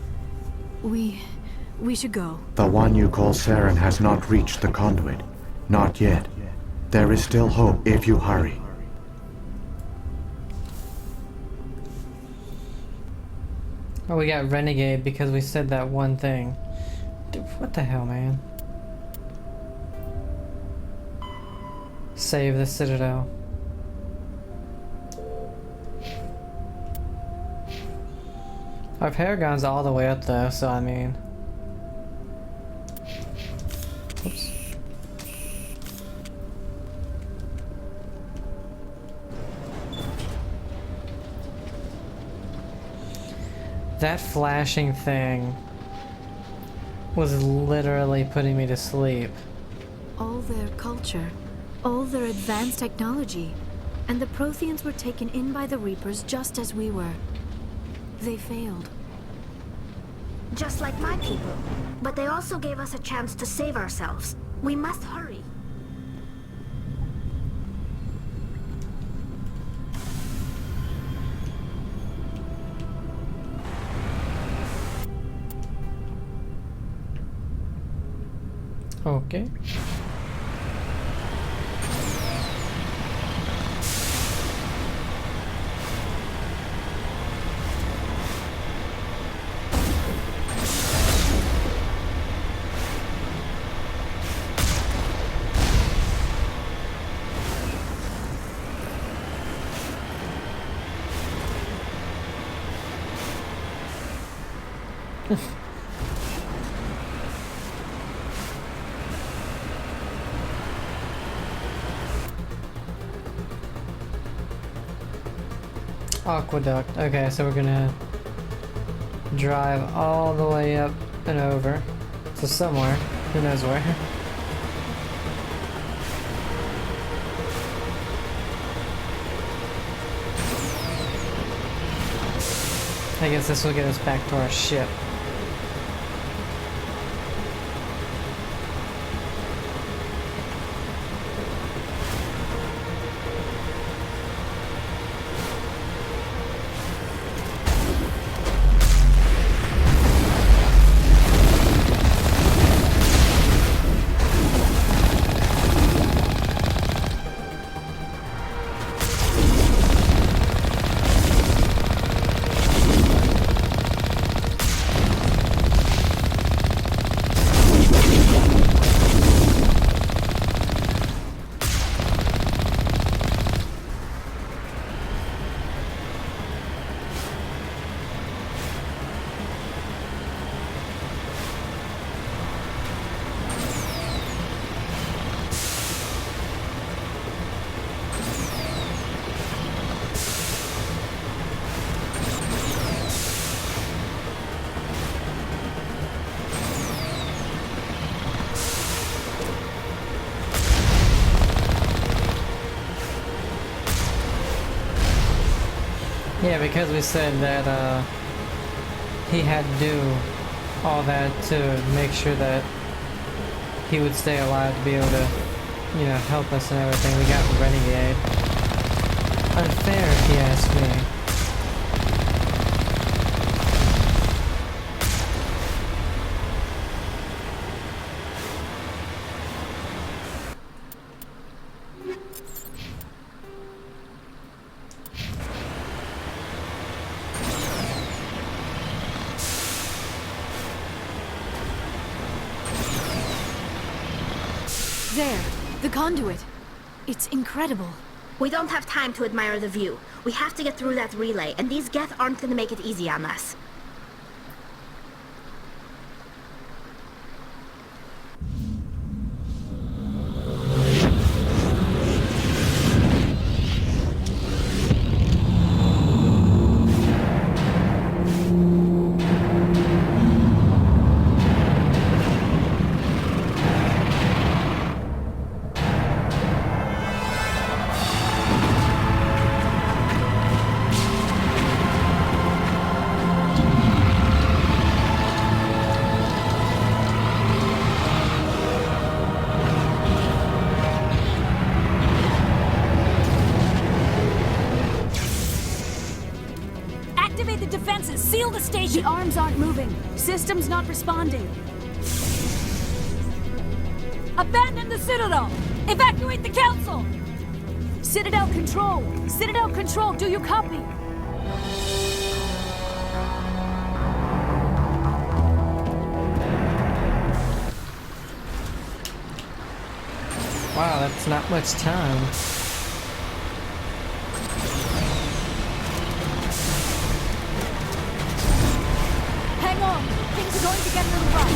We should go. The one you call Saren has not reached the conduit. Not yet. There is still hope if you hurry. Oh, we got Renegade because we said that one thing. Dude, what the hell, man? Save the Citadel. Our Paragon's all the way up though, so I mean... Oops. That flashing thing was literally putting me to sleep. All their culture, all their advanced technology, and the Protheans were taken in by the Reapers just as we were. They failed. Just like my people. But they also gave us a chance to save ourselves. We must hurry. Okay. Aqueduct. Okay, so we're gonna drive all the way up and over to somewhere. Who knows where? I guess this will get us back to our ship. because we said that he had to do all that to make sure that he would stay alive to be able to, you know, help us and everything. We got Renegade. Unfair, if you ask me. There, the conduit. It's incredible. We don't have time to admire the view. We have to get through that relay, and these Geth aren't gonna make it easy on us. Activate the defenses! Seal the station! The arms aren't moving. System's not responding. Abandon the Citadel! Evacuate the Council! Citadel Control! Citadel Control, do you copy? Wow, that's not much time. Hang on! Things are going to get a little rough.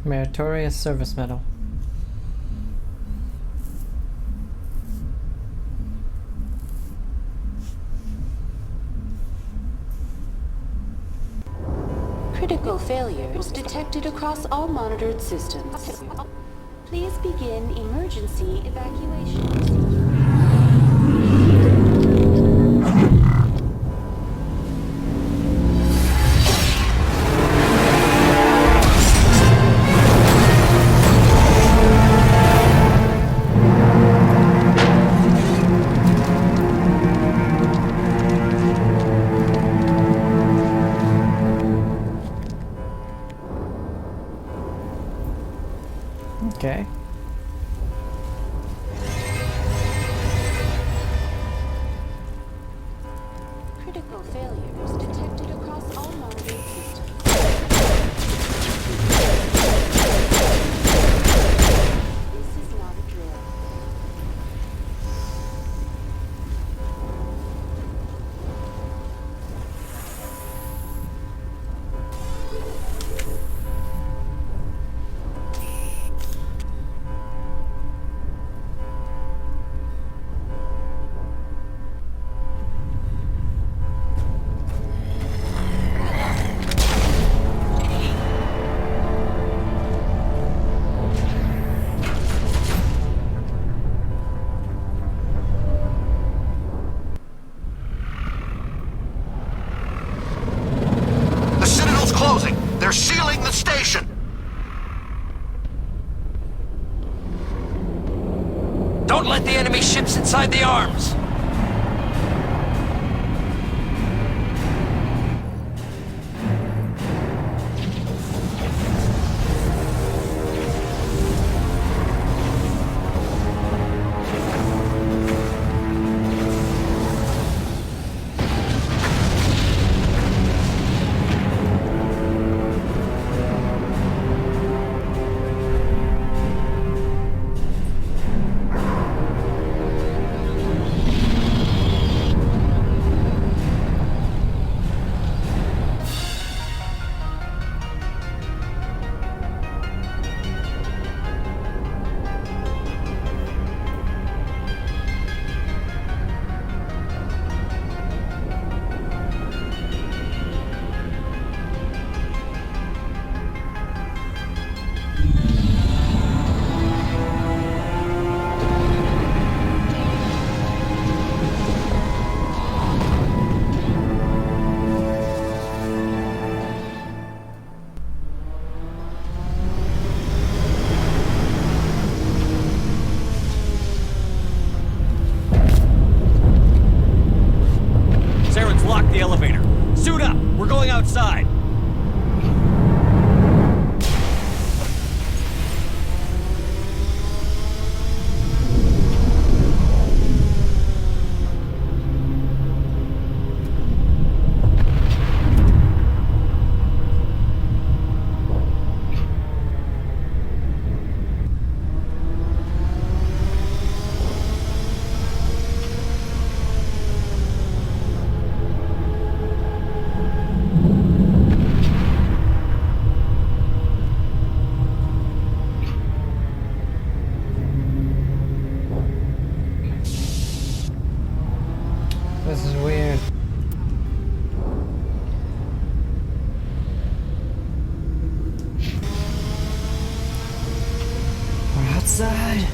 Meritorious Service Medal. Critical failures detected across all monitored systems. Please begin emergency evacuation. Okay. Critical failures detected across all monitored systems. This is not a drill. The Citadel's closing. They're sealing the station. Don't let the enemy ships inside the arms! outside.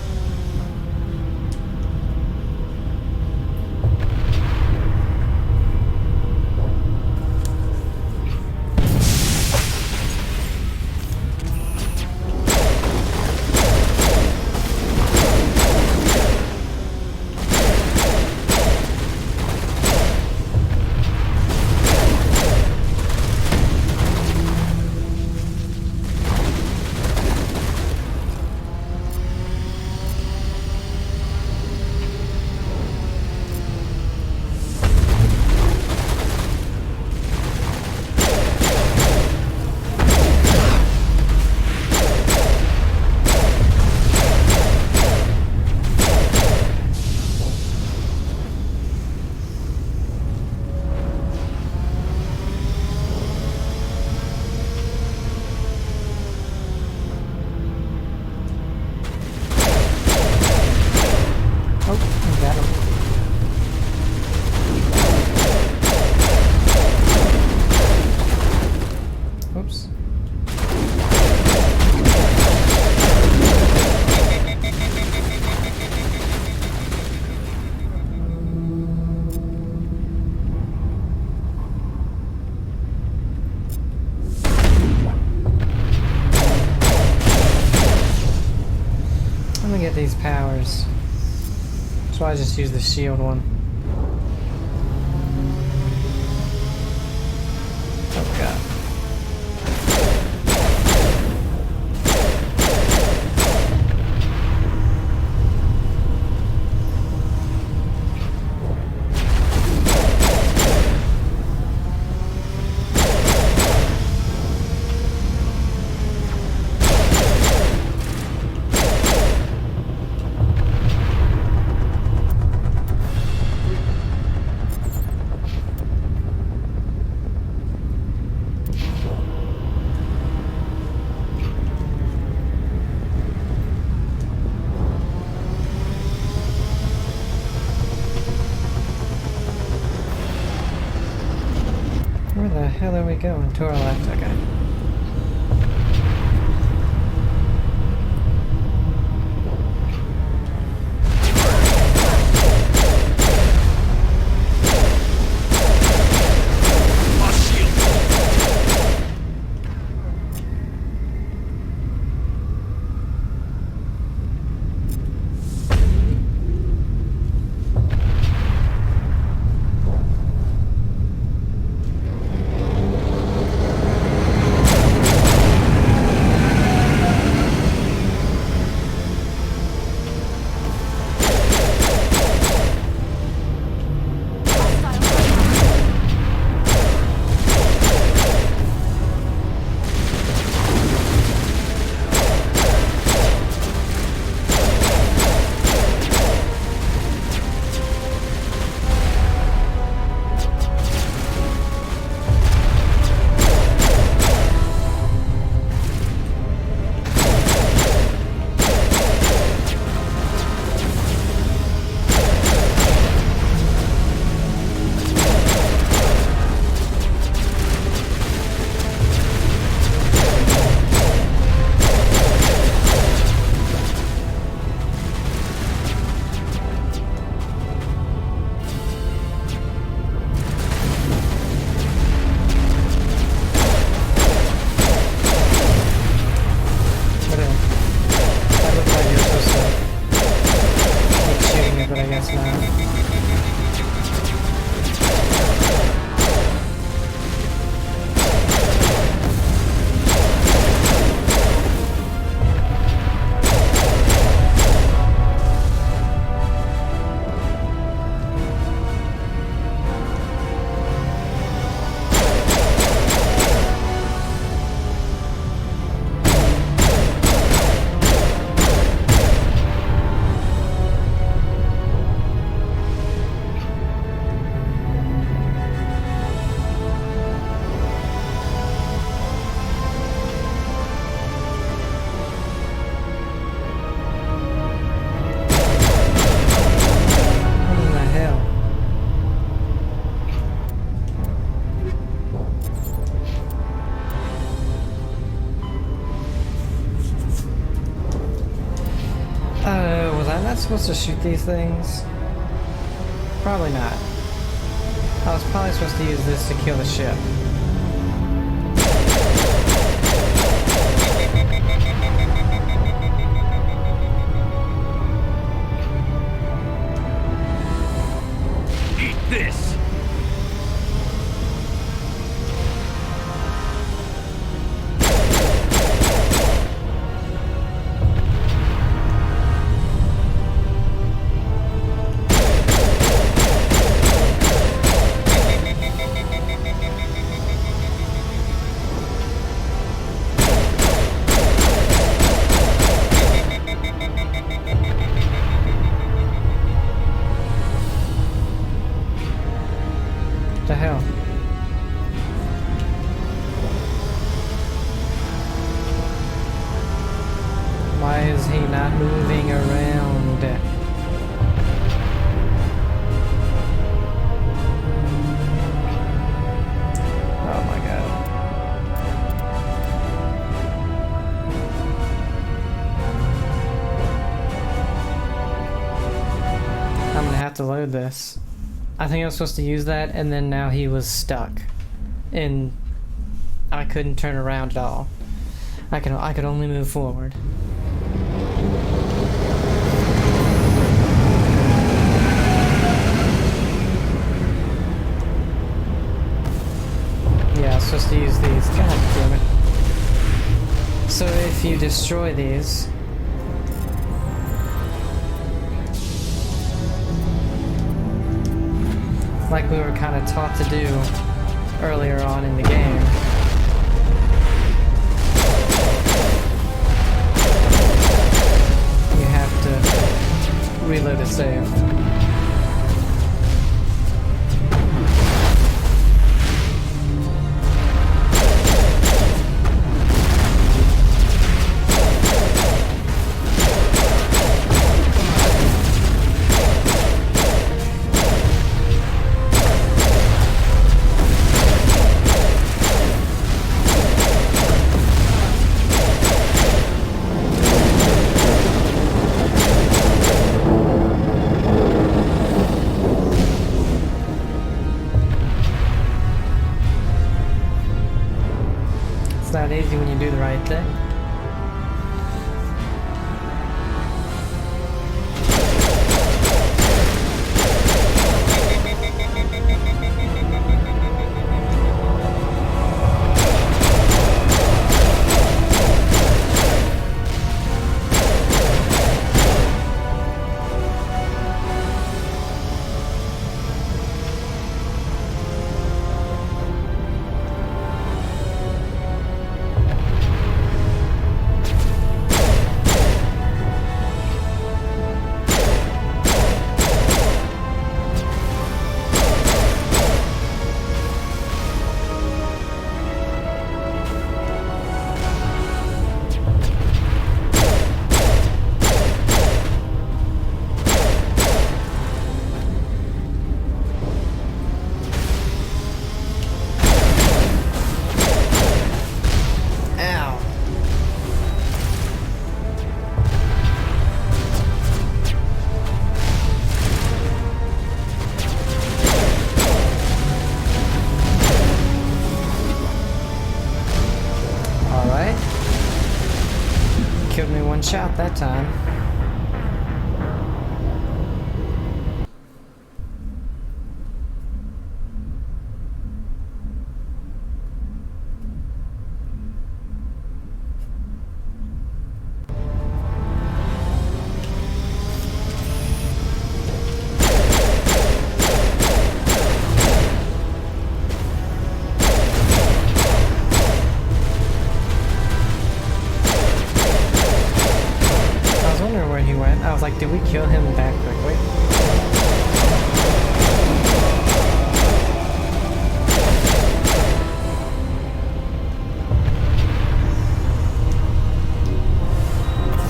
These powers. So I just use the shield one. Oh god. Where the hell are we going? To our left, okay. supposed to shoot these things? Probably not. I was probably supposed to use this to kill the ship. Eat this! The hell? Why is he not moving around? Oh my god. I'm gonna have to load this. I think I was supposed to use that, and then now he was stuck. And I couldn't turn around at all. I could only move forward. Yeah, I was supposed to use these. God damn it. So if you destroy these, like we were kind of taught to do earlier on in the game, you have to reload a save. It's not easy when you do the right thing. Killed me one shot that time. I was like, did we kill him that quickly?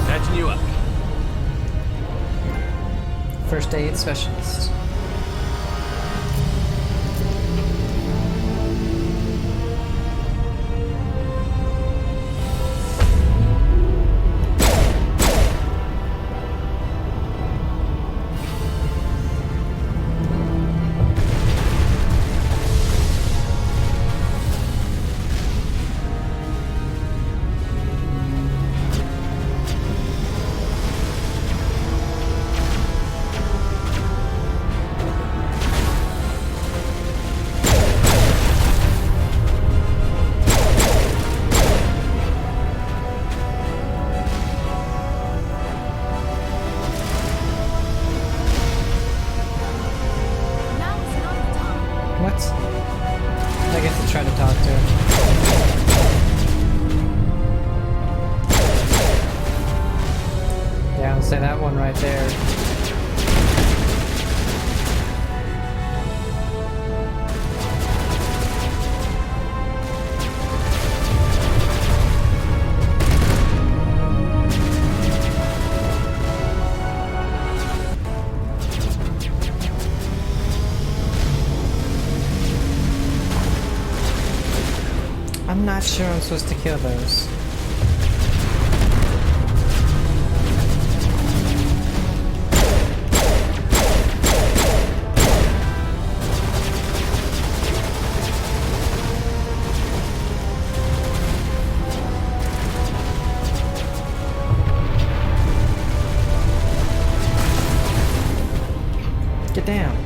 Patching you up. First aid specialist. say that one right there. I'm not sure I'm supposed to kill those. Get down.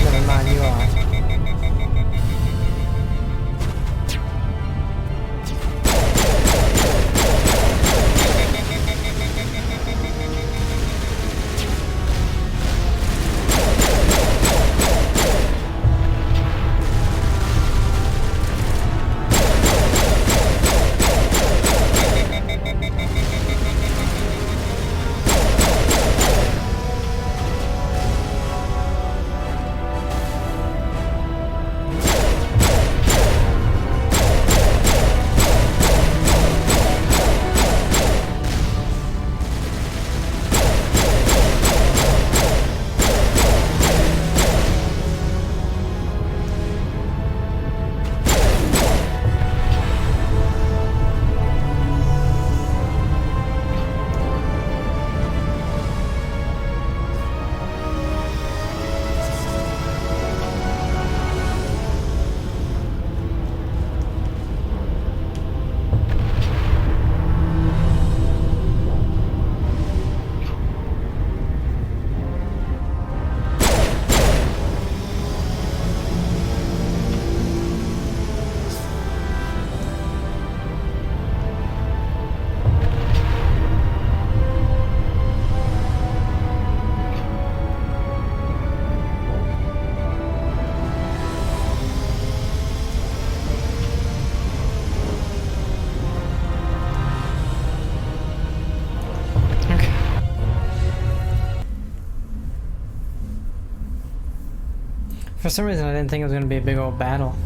Never mind, you are. For some reason, I didn't think it was going to be a big old battle.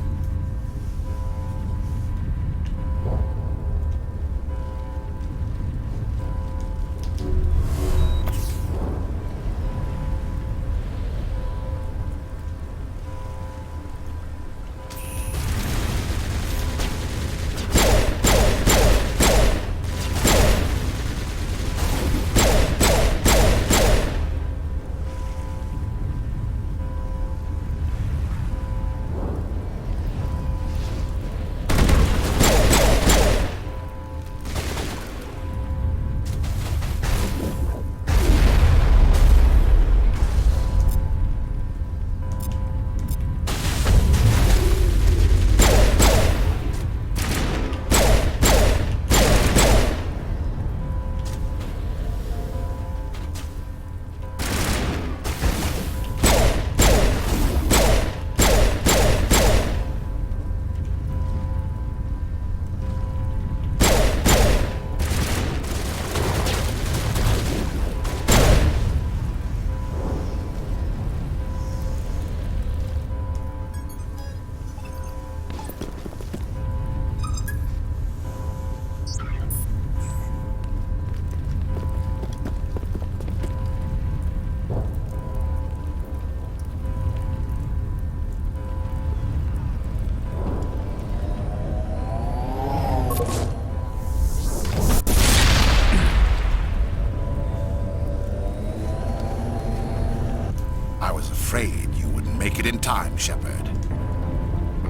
Afraid you wouldn't make it in time, Shepard.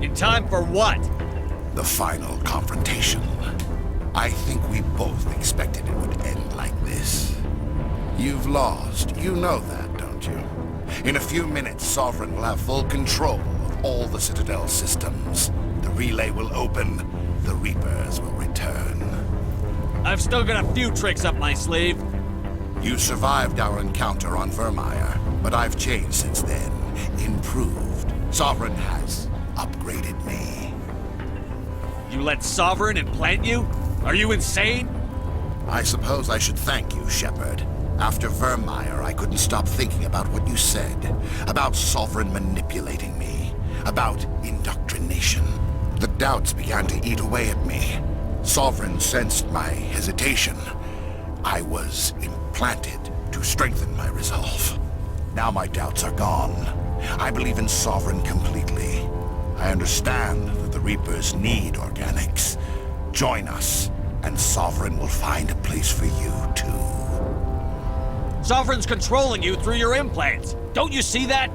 In time for what? The final confrontation. I think we both expected it would end like this. You've lost. You know that, don't you? In a few minutes, Sovereign will have full control of all the Citadel systems. The relay will open. The Reapers will return. I've still got a few tricks up my sleeve. You survived our encounter on Vermeer, but I've changed since then. Improved. Sovereign has upgraded me. You let Sovereign implant you? Are you insane? I suppose I should thank you, Shepard. After Vermeer, I couldn't stop thinking about what you said. About Sovereign manipulating me. About indoctrination. The doubts began to eat away at me. Sovereign sensed my hesitation. I was implanted to strengthen my resolve. Now my doubts are gone. I believe in Sovereign completely. I understand that the Reapers need organics. Join us, and Sovereign will find a place for you, too. Sovereign's controlling you through your implants. Don't you see that?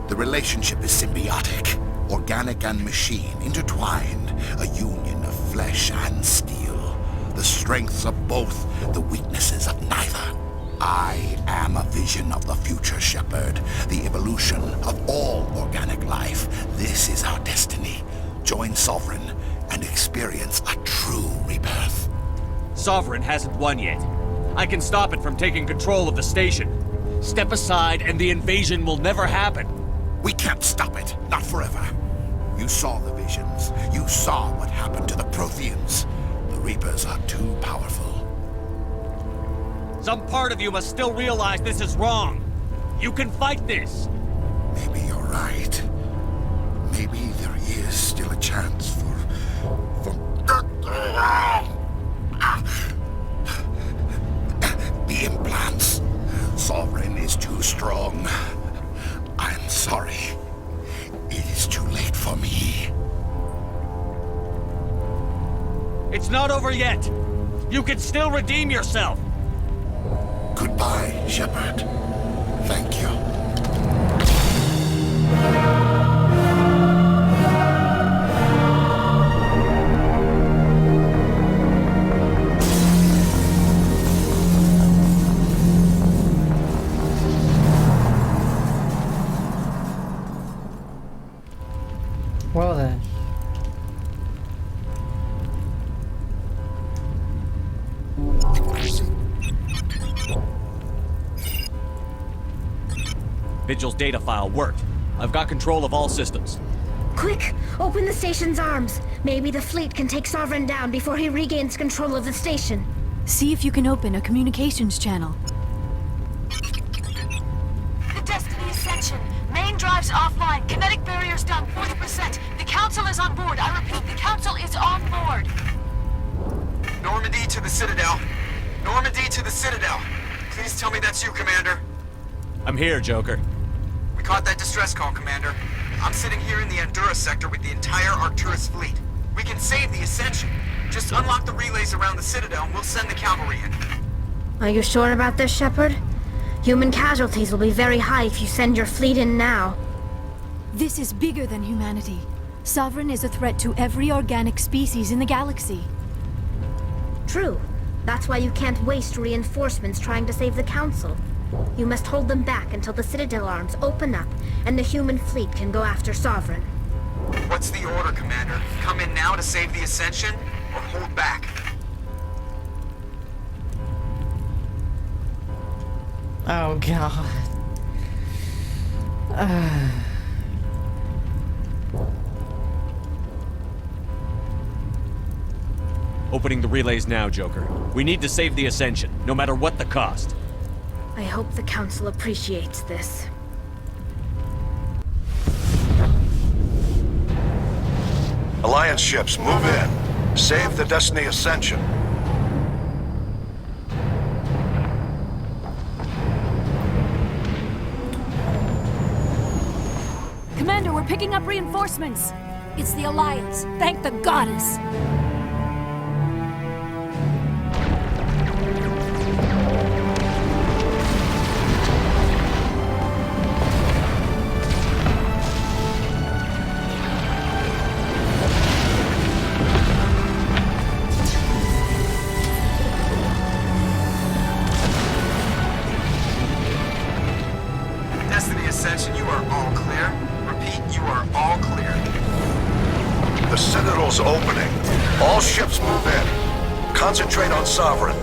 The relationship is symbiotic. Organic and machine, intertwined. A union of flesh and steel. The strengths of both, the weaknesses of neither. I am a vision of the future, Shepard. The evolution of all organic life. This is our destiny. Join Sovereign and experience a true rebirth. Sovereign hasn't won yet. I can stop it from taking control of the station. Step aside and the invasion will never happen. We can't stop it. Not forever. You saw the visions. You saw what happened to the Protheans. The Reapers are too powerful. Some part of you must still realize this is wrong. You can fight this. Maybe you're right. Maybe there is still a chance for... The implants. Sovereign is too strong. I'm sorry. It is too late for me. It's not over yet. You can still redeem yourself. Goodbye, Shepard. Thank you. Well then. Vigil's data file worked. I've got control of all systems. Quick! Open the station's arms. Maybe the fleet can take Sovereign down before he regains control of the station. See if you can open a communications channel. The Destiny Ascension. Main drives offline. Kinetic barriers down 40%. The Council is on board. I repeat, the Council is on board. Normandy to the Citadel. Normandy to the Citadel. Please tell me that's you, Commander. I'm here, Joker. We caught that distress call, Commander. I'm sitting here in the Andurra sector with the entire Arcturus fleet. We can save the Ascension. Just unlock the relays around the Citadel and we'll send the cavalry in. Are you sure about this, Shepard? Human casualties will be very high if you send your fleet in now. This is bigger than humanity. Sovereign is a threat to every organic species in the galaxy. True. That's why you can't waste reinforcements trying to save the Council. You must hold them back until the Citadel arms open up and the human fleet can go after Sovereign. What's the order, Commander? Come in now to save the Ascension, or hold back? Oh god. Opening the relays now, Joker. We need to save the Ascension, no matter what the cost. I hope the Council appreciates this. Alliance ships, move in. Save the Destiny Ascension. Commander, we're picking up reinforcements. It's the Alliance. Thank the goddess. Destiny Ascension, you are all clear. Repeat, you are all clear. The Citadel's opening. All ships move in. Concentrate on Sovereign.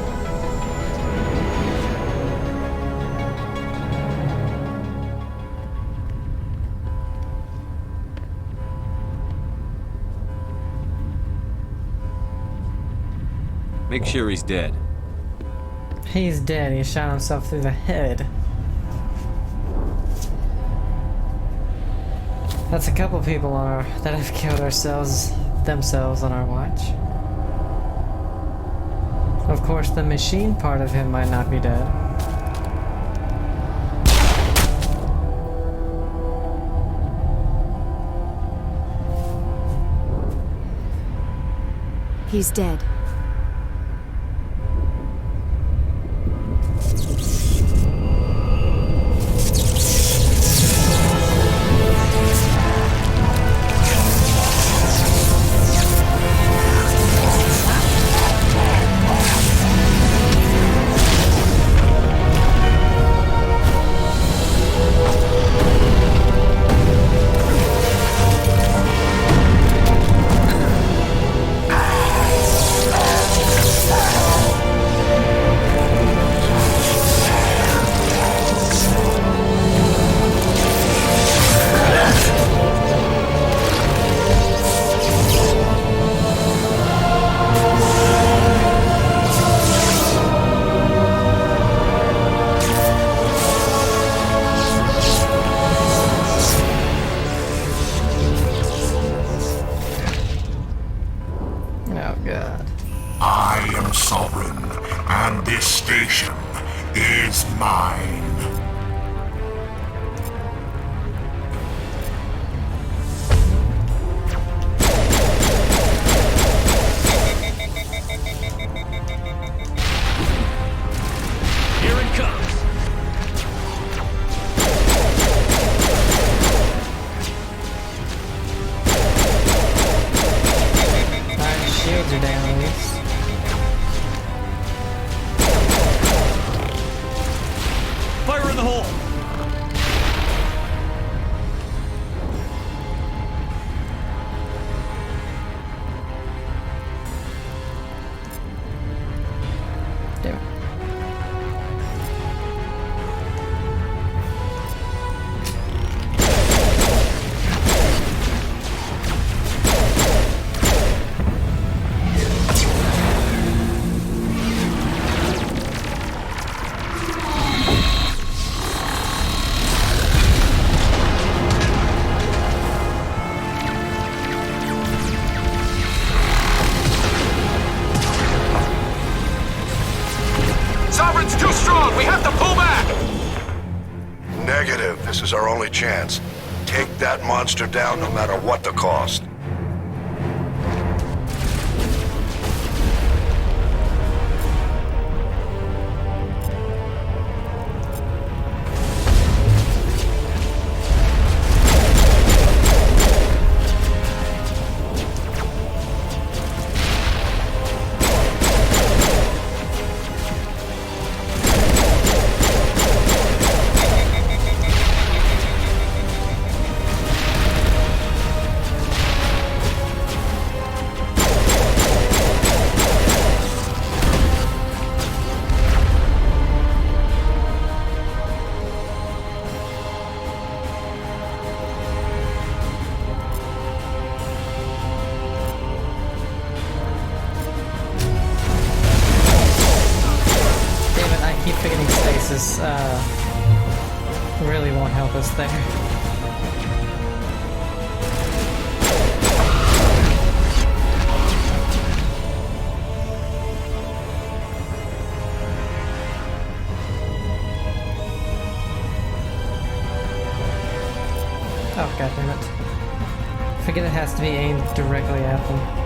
Make sure he's dead. He's dead. He shot himself through the head. That's a couple people that have killed themselves on our watch. Of course, the machine part of him might not be dead. He's dead. This is our only chance. Take that monster down no matter what the cost. Really won't help us there. Oh, god damn it. Forget it has to be aimed directly at them.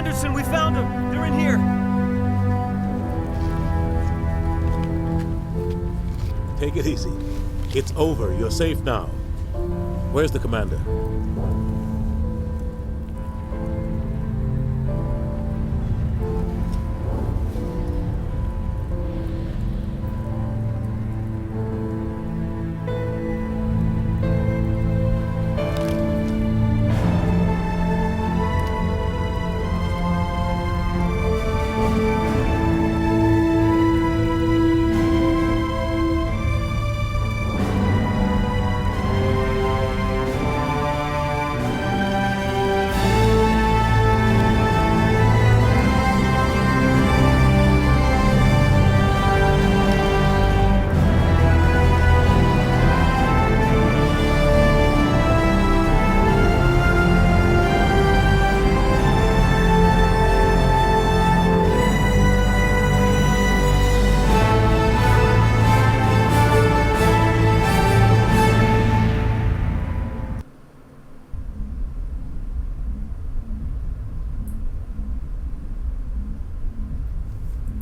Anderson, we found them! They're in here! Take it easy. It's over. You're safe now. Where's the commander?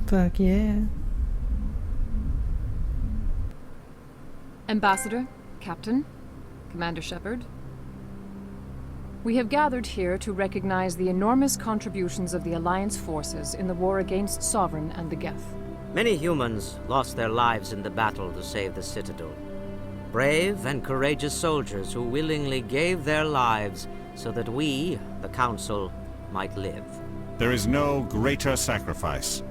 Fuck yeah. Ambassador, Captain, Commander Shepard. We have gathered here to recognize the enormous contributions of the Alliance forces in the war against Sovereign and the Geth. Many humans lost their lives in the battle to save the Citadel. Brave and courageous soldiers who willingly gave their lives so that we, the Council, might live. There is no greater sacrifice,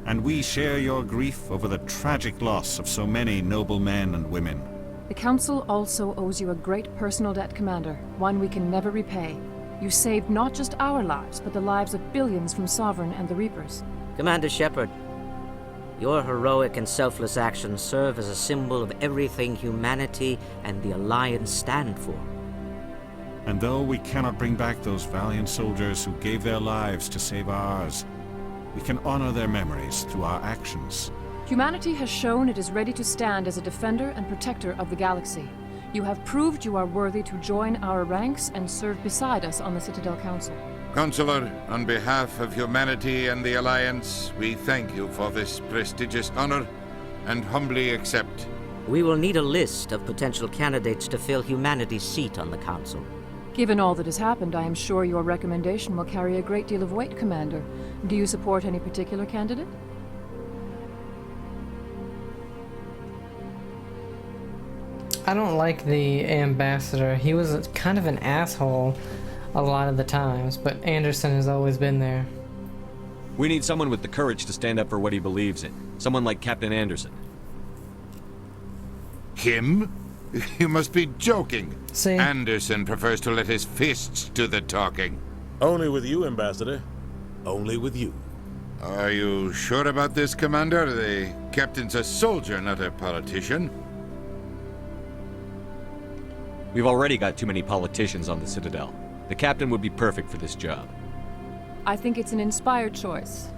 and we share your grief over the tragic loss of so many noble men and women. The Council also owes you a great personal debt, Commander, one we can never repay. You saved not just our lives, but the lives of billions from Sovereign and the Reapers. Commander Shepard, your heroic and selfless actions serve as a symbol of everything humanity and the Alliance stand for. And though we cannot bring back those valiant soldiers who gave their lives to save ours, we can honor their memories through our actions. Humanity has shown it is ready to stand as a defender and protector of the galaxy. You have proved you are worthy to join our ranks and serve beside us on the Citadel Council. Counselor, on behalf of humanity and the Alliance, we thank you for this prestigious honor and humbly accept. We will need a list of potential candidates to fill humanity's seat on the Council. Given all that has happened, I am sure your recommendation will carry a great deal of weight, Commander. Do you support any particular candidate? I don't like the ambassador. He was kind of an asshole a lot of the times, but Anderson has always been there. We need someone with the courage to stand up for what he believes in. Someone like Captain Anderson. Him? You must be joking. See? Anderson prefers to let his fists do the talking. Only with you, Ambassador. Only with you. Are you sure about this, Commander? The captain's a soldier, not a politician. We've already got too many politicians on the Citadel. The captain would be perfect for this job. I think it's an inspired choice.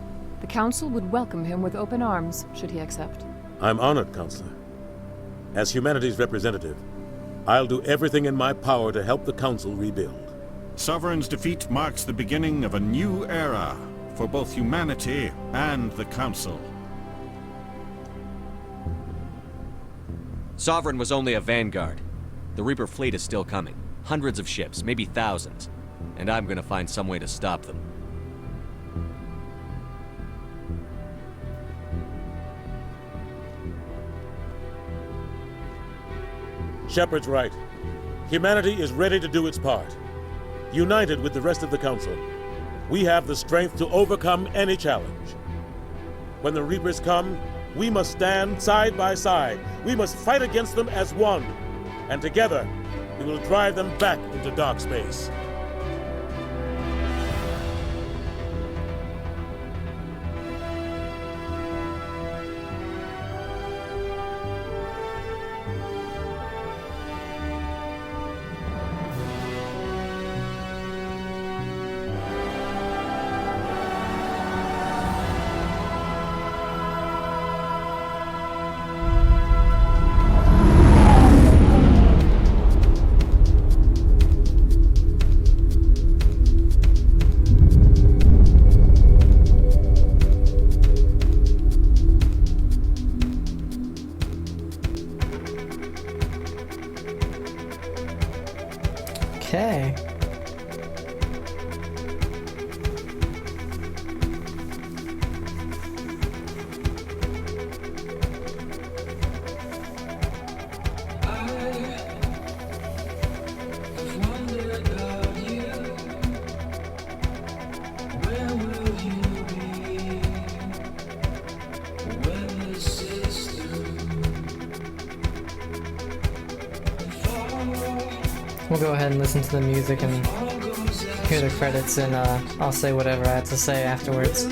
The Council would welcome him with open arms, should he accept. I'm honored, Counselor. As humanity's representative, I'll do everything in my power to help the Council rebuild. Sovereign's defeat marks the beginning of a new era for both humanity and the Council. Sovereign was only a vanguard. The Reaper fleet is still coming. Hundreds of ships, maybe thousands. And I'm gonna find some way to stop them. Shepard's right. Humanity is ready to do its part. United with the rest of the Council, we have the strength to overcome any challenge. When the Reapers come, we must stand side by side. We must fight against them as one. And together, we will drive them back into dark space. Okay. We'll go ahead and listen to the music and hear the credits, and I'll say whatever I have to say afterwards.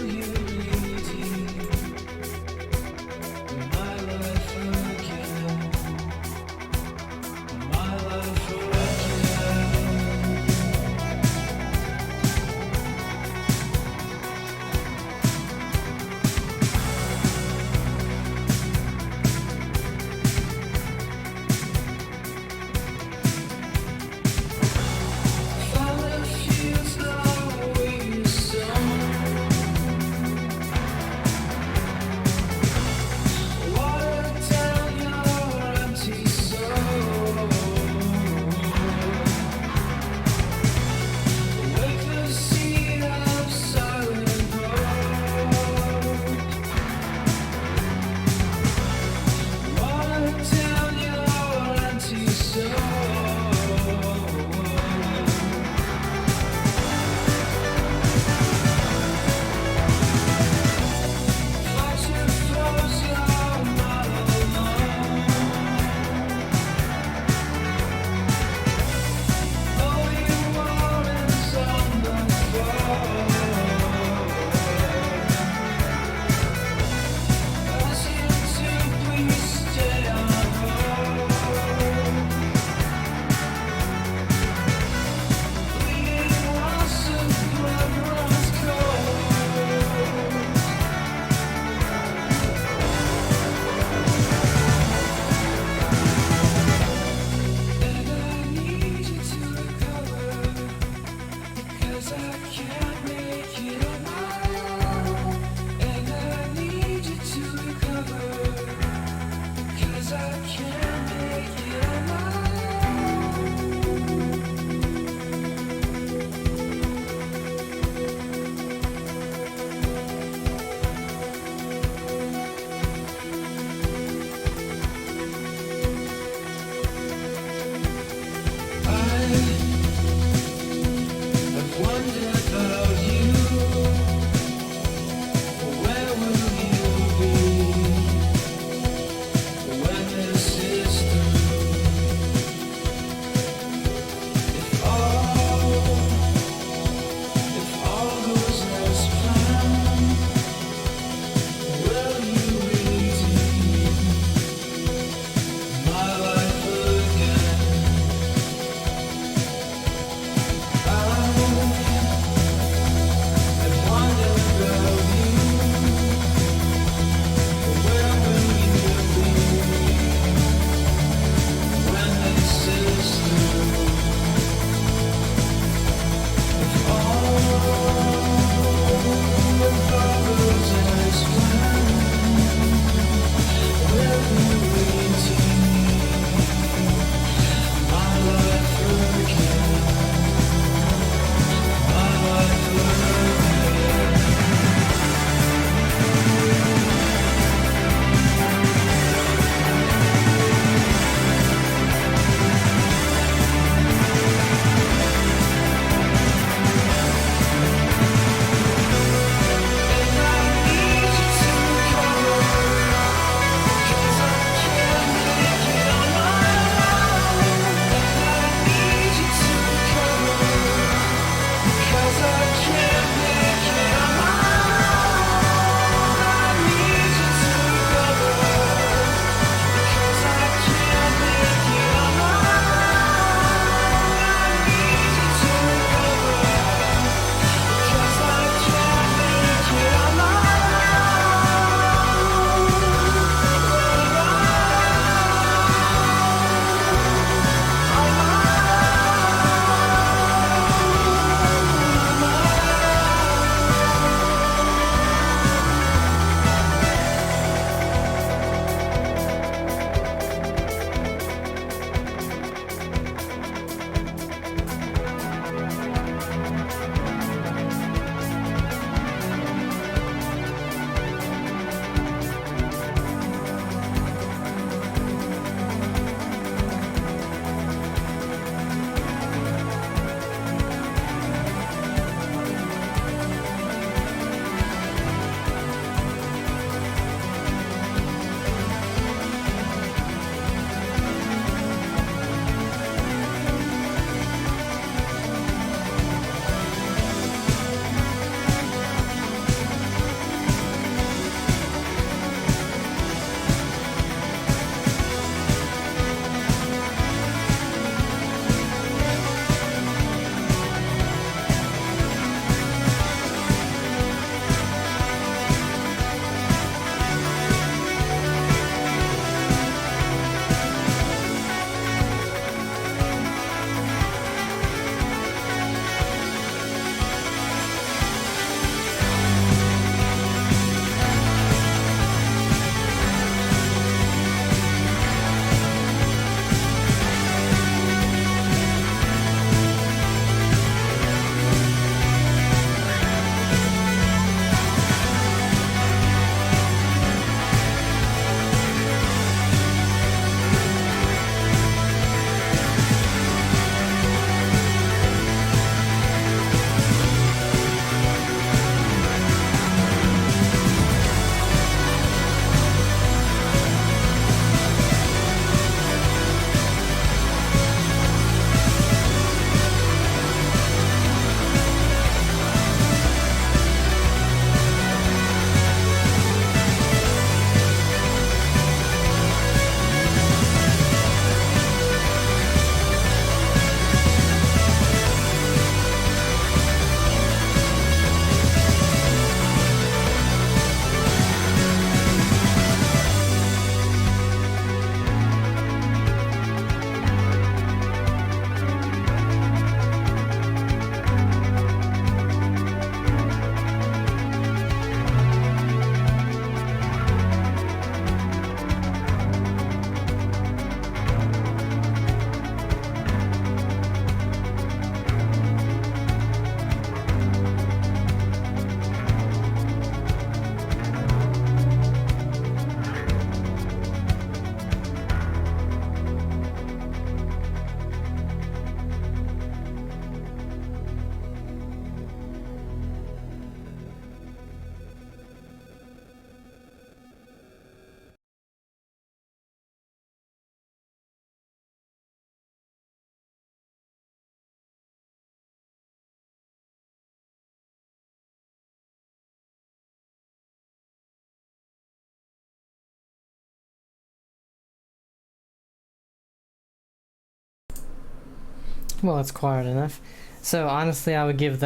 Well, it's quiet enough. So honestly, I would give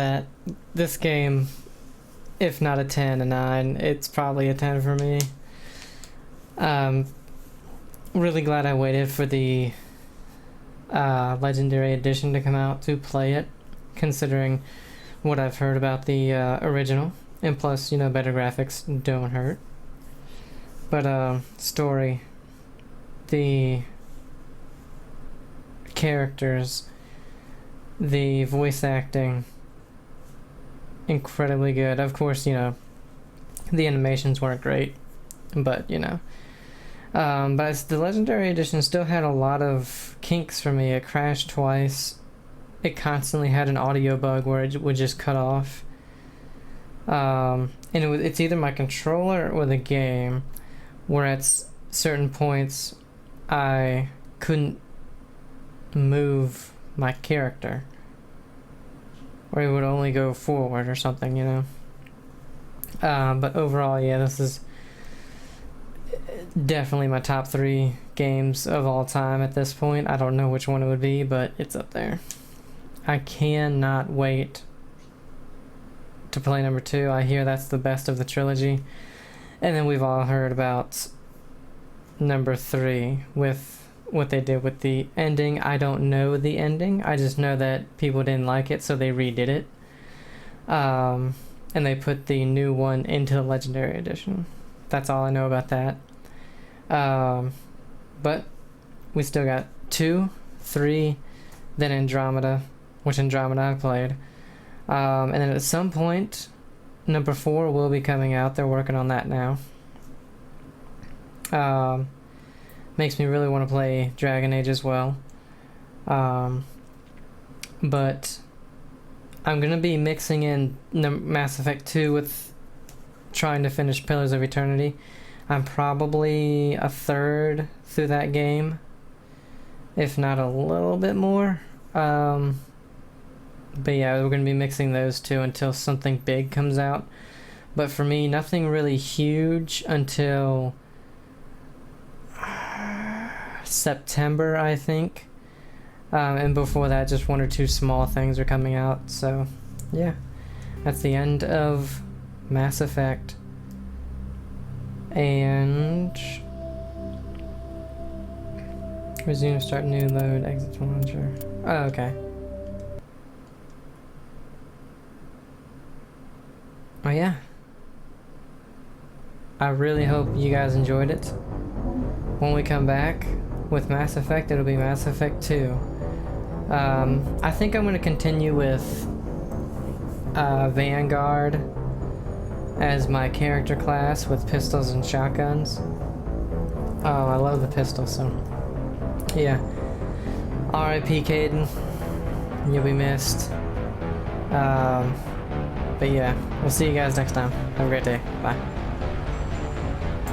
this game, if not a 10, a 9. It's probably a 10 for me. Really glad I waited for the Legendary Edition to come out to play it, considering what I've heard about the original. And plus, better graphics don't hurt. But story, the characters, the voice acting, incredibly good. Of course, the animations weren't great, but but the Legendary Edition still had a lot of kinks for me. It crashed twice. It constantly had an audio bug where it would just cut off. And it's either my controller or the game, where at certain points I couldn't move my character, or it would only go forward or something, but overall, yeah, this is definitely my top 3 games of all time at this point. I don't know which one it would be, but it's up there. I cannot wait to play number 2. I hear that's the best of the trilogy. And then we've all heard about number 3 with what they did with the ending. I don't know the ending. I just know that people didn't like it, so they redid it. And they put the new one into the Legendary Edition. That's all I know about that. But we still got 2, 3, then Andromeda, which Andromeda I played. And then at some point, number 4 will be coming out. They're working on that now. Makes me really want to play Dragon Age as well. But I'm going to be mixing in Mass Effect 2 with trying to finish Pillars of Eternity. I'm probably a third through that game, if not a little bit more. But yeah, we're going to be mixing those two until something big comes out. But for me, nothing really huge until September, I think. And before that, just 1 or 2 small things are coming out. So, yeah. That's the end of Mass Effect. And resume, start new, load, exit to launcher. Oh, okay. Oh yeah. I really hope you guys enjoyed it. When we come back with Mass Effect, it'll be Mass Effect 2. I think I'm going to continue with Vanguard as my character class with pistols and shotguns. Oh, I love the pistol, so yeah. R.I.P. Caden. You'll be missed. But yeah, we'll see you guys next time. Have a great day. Bye.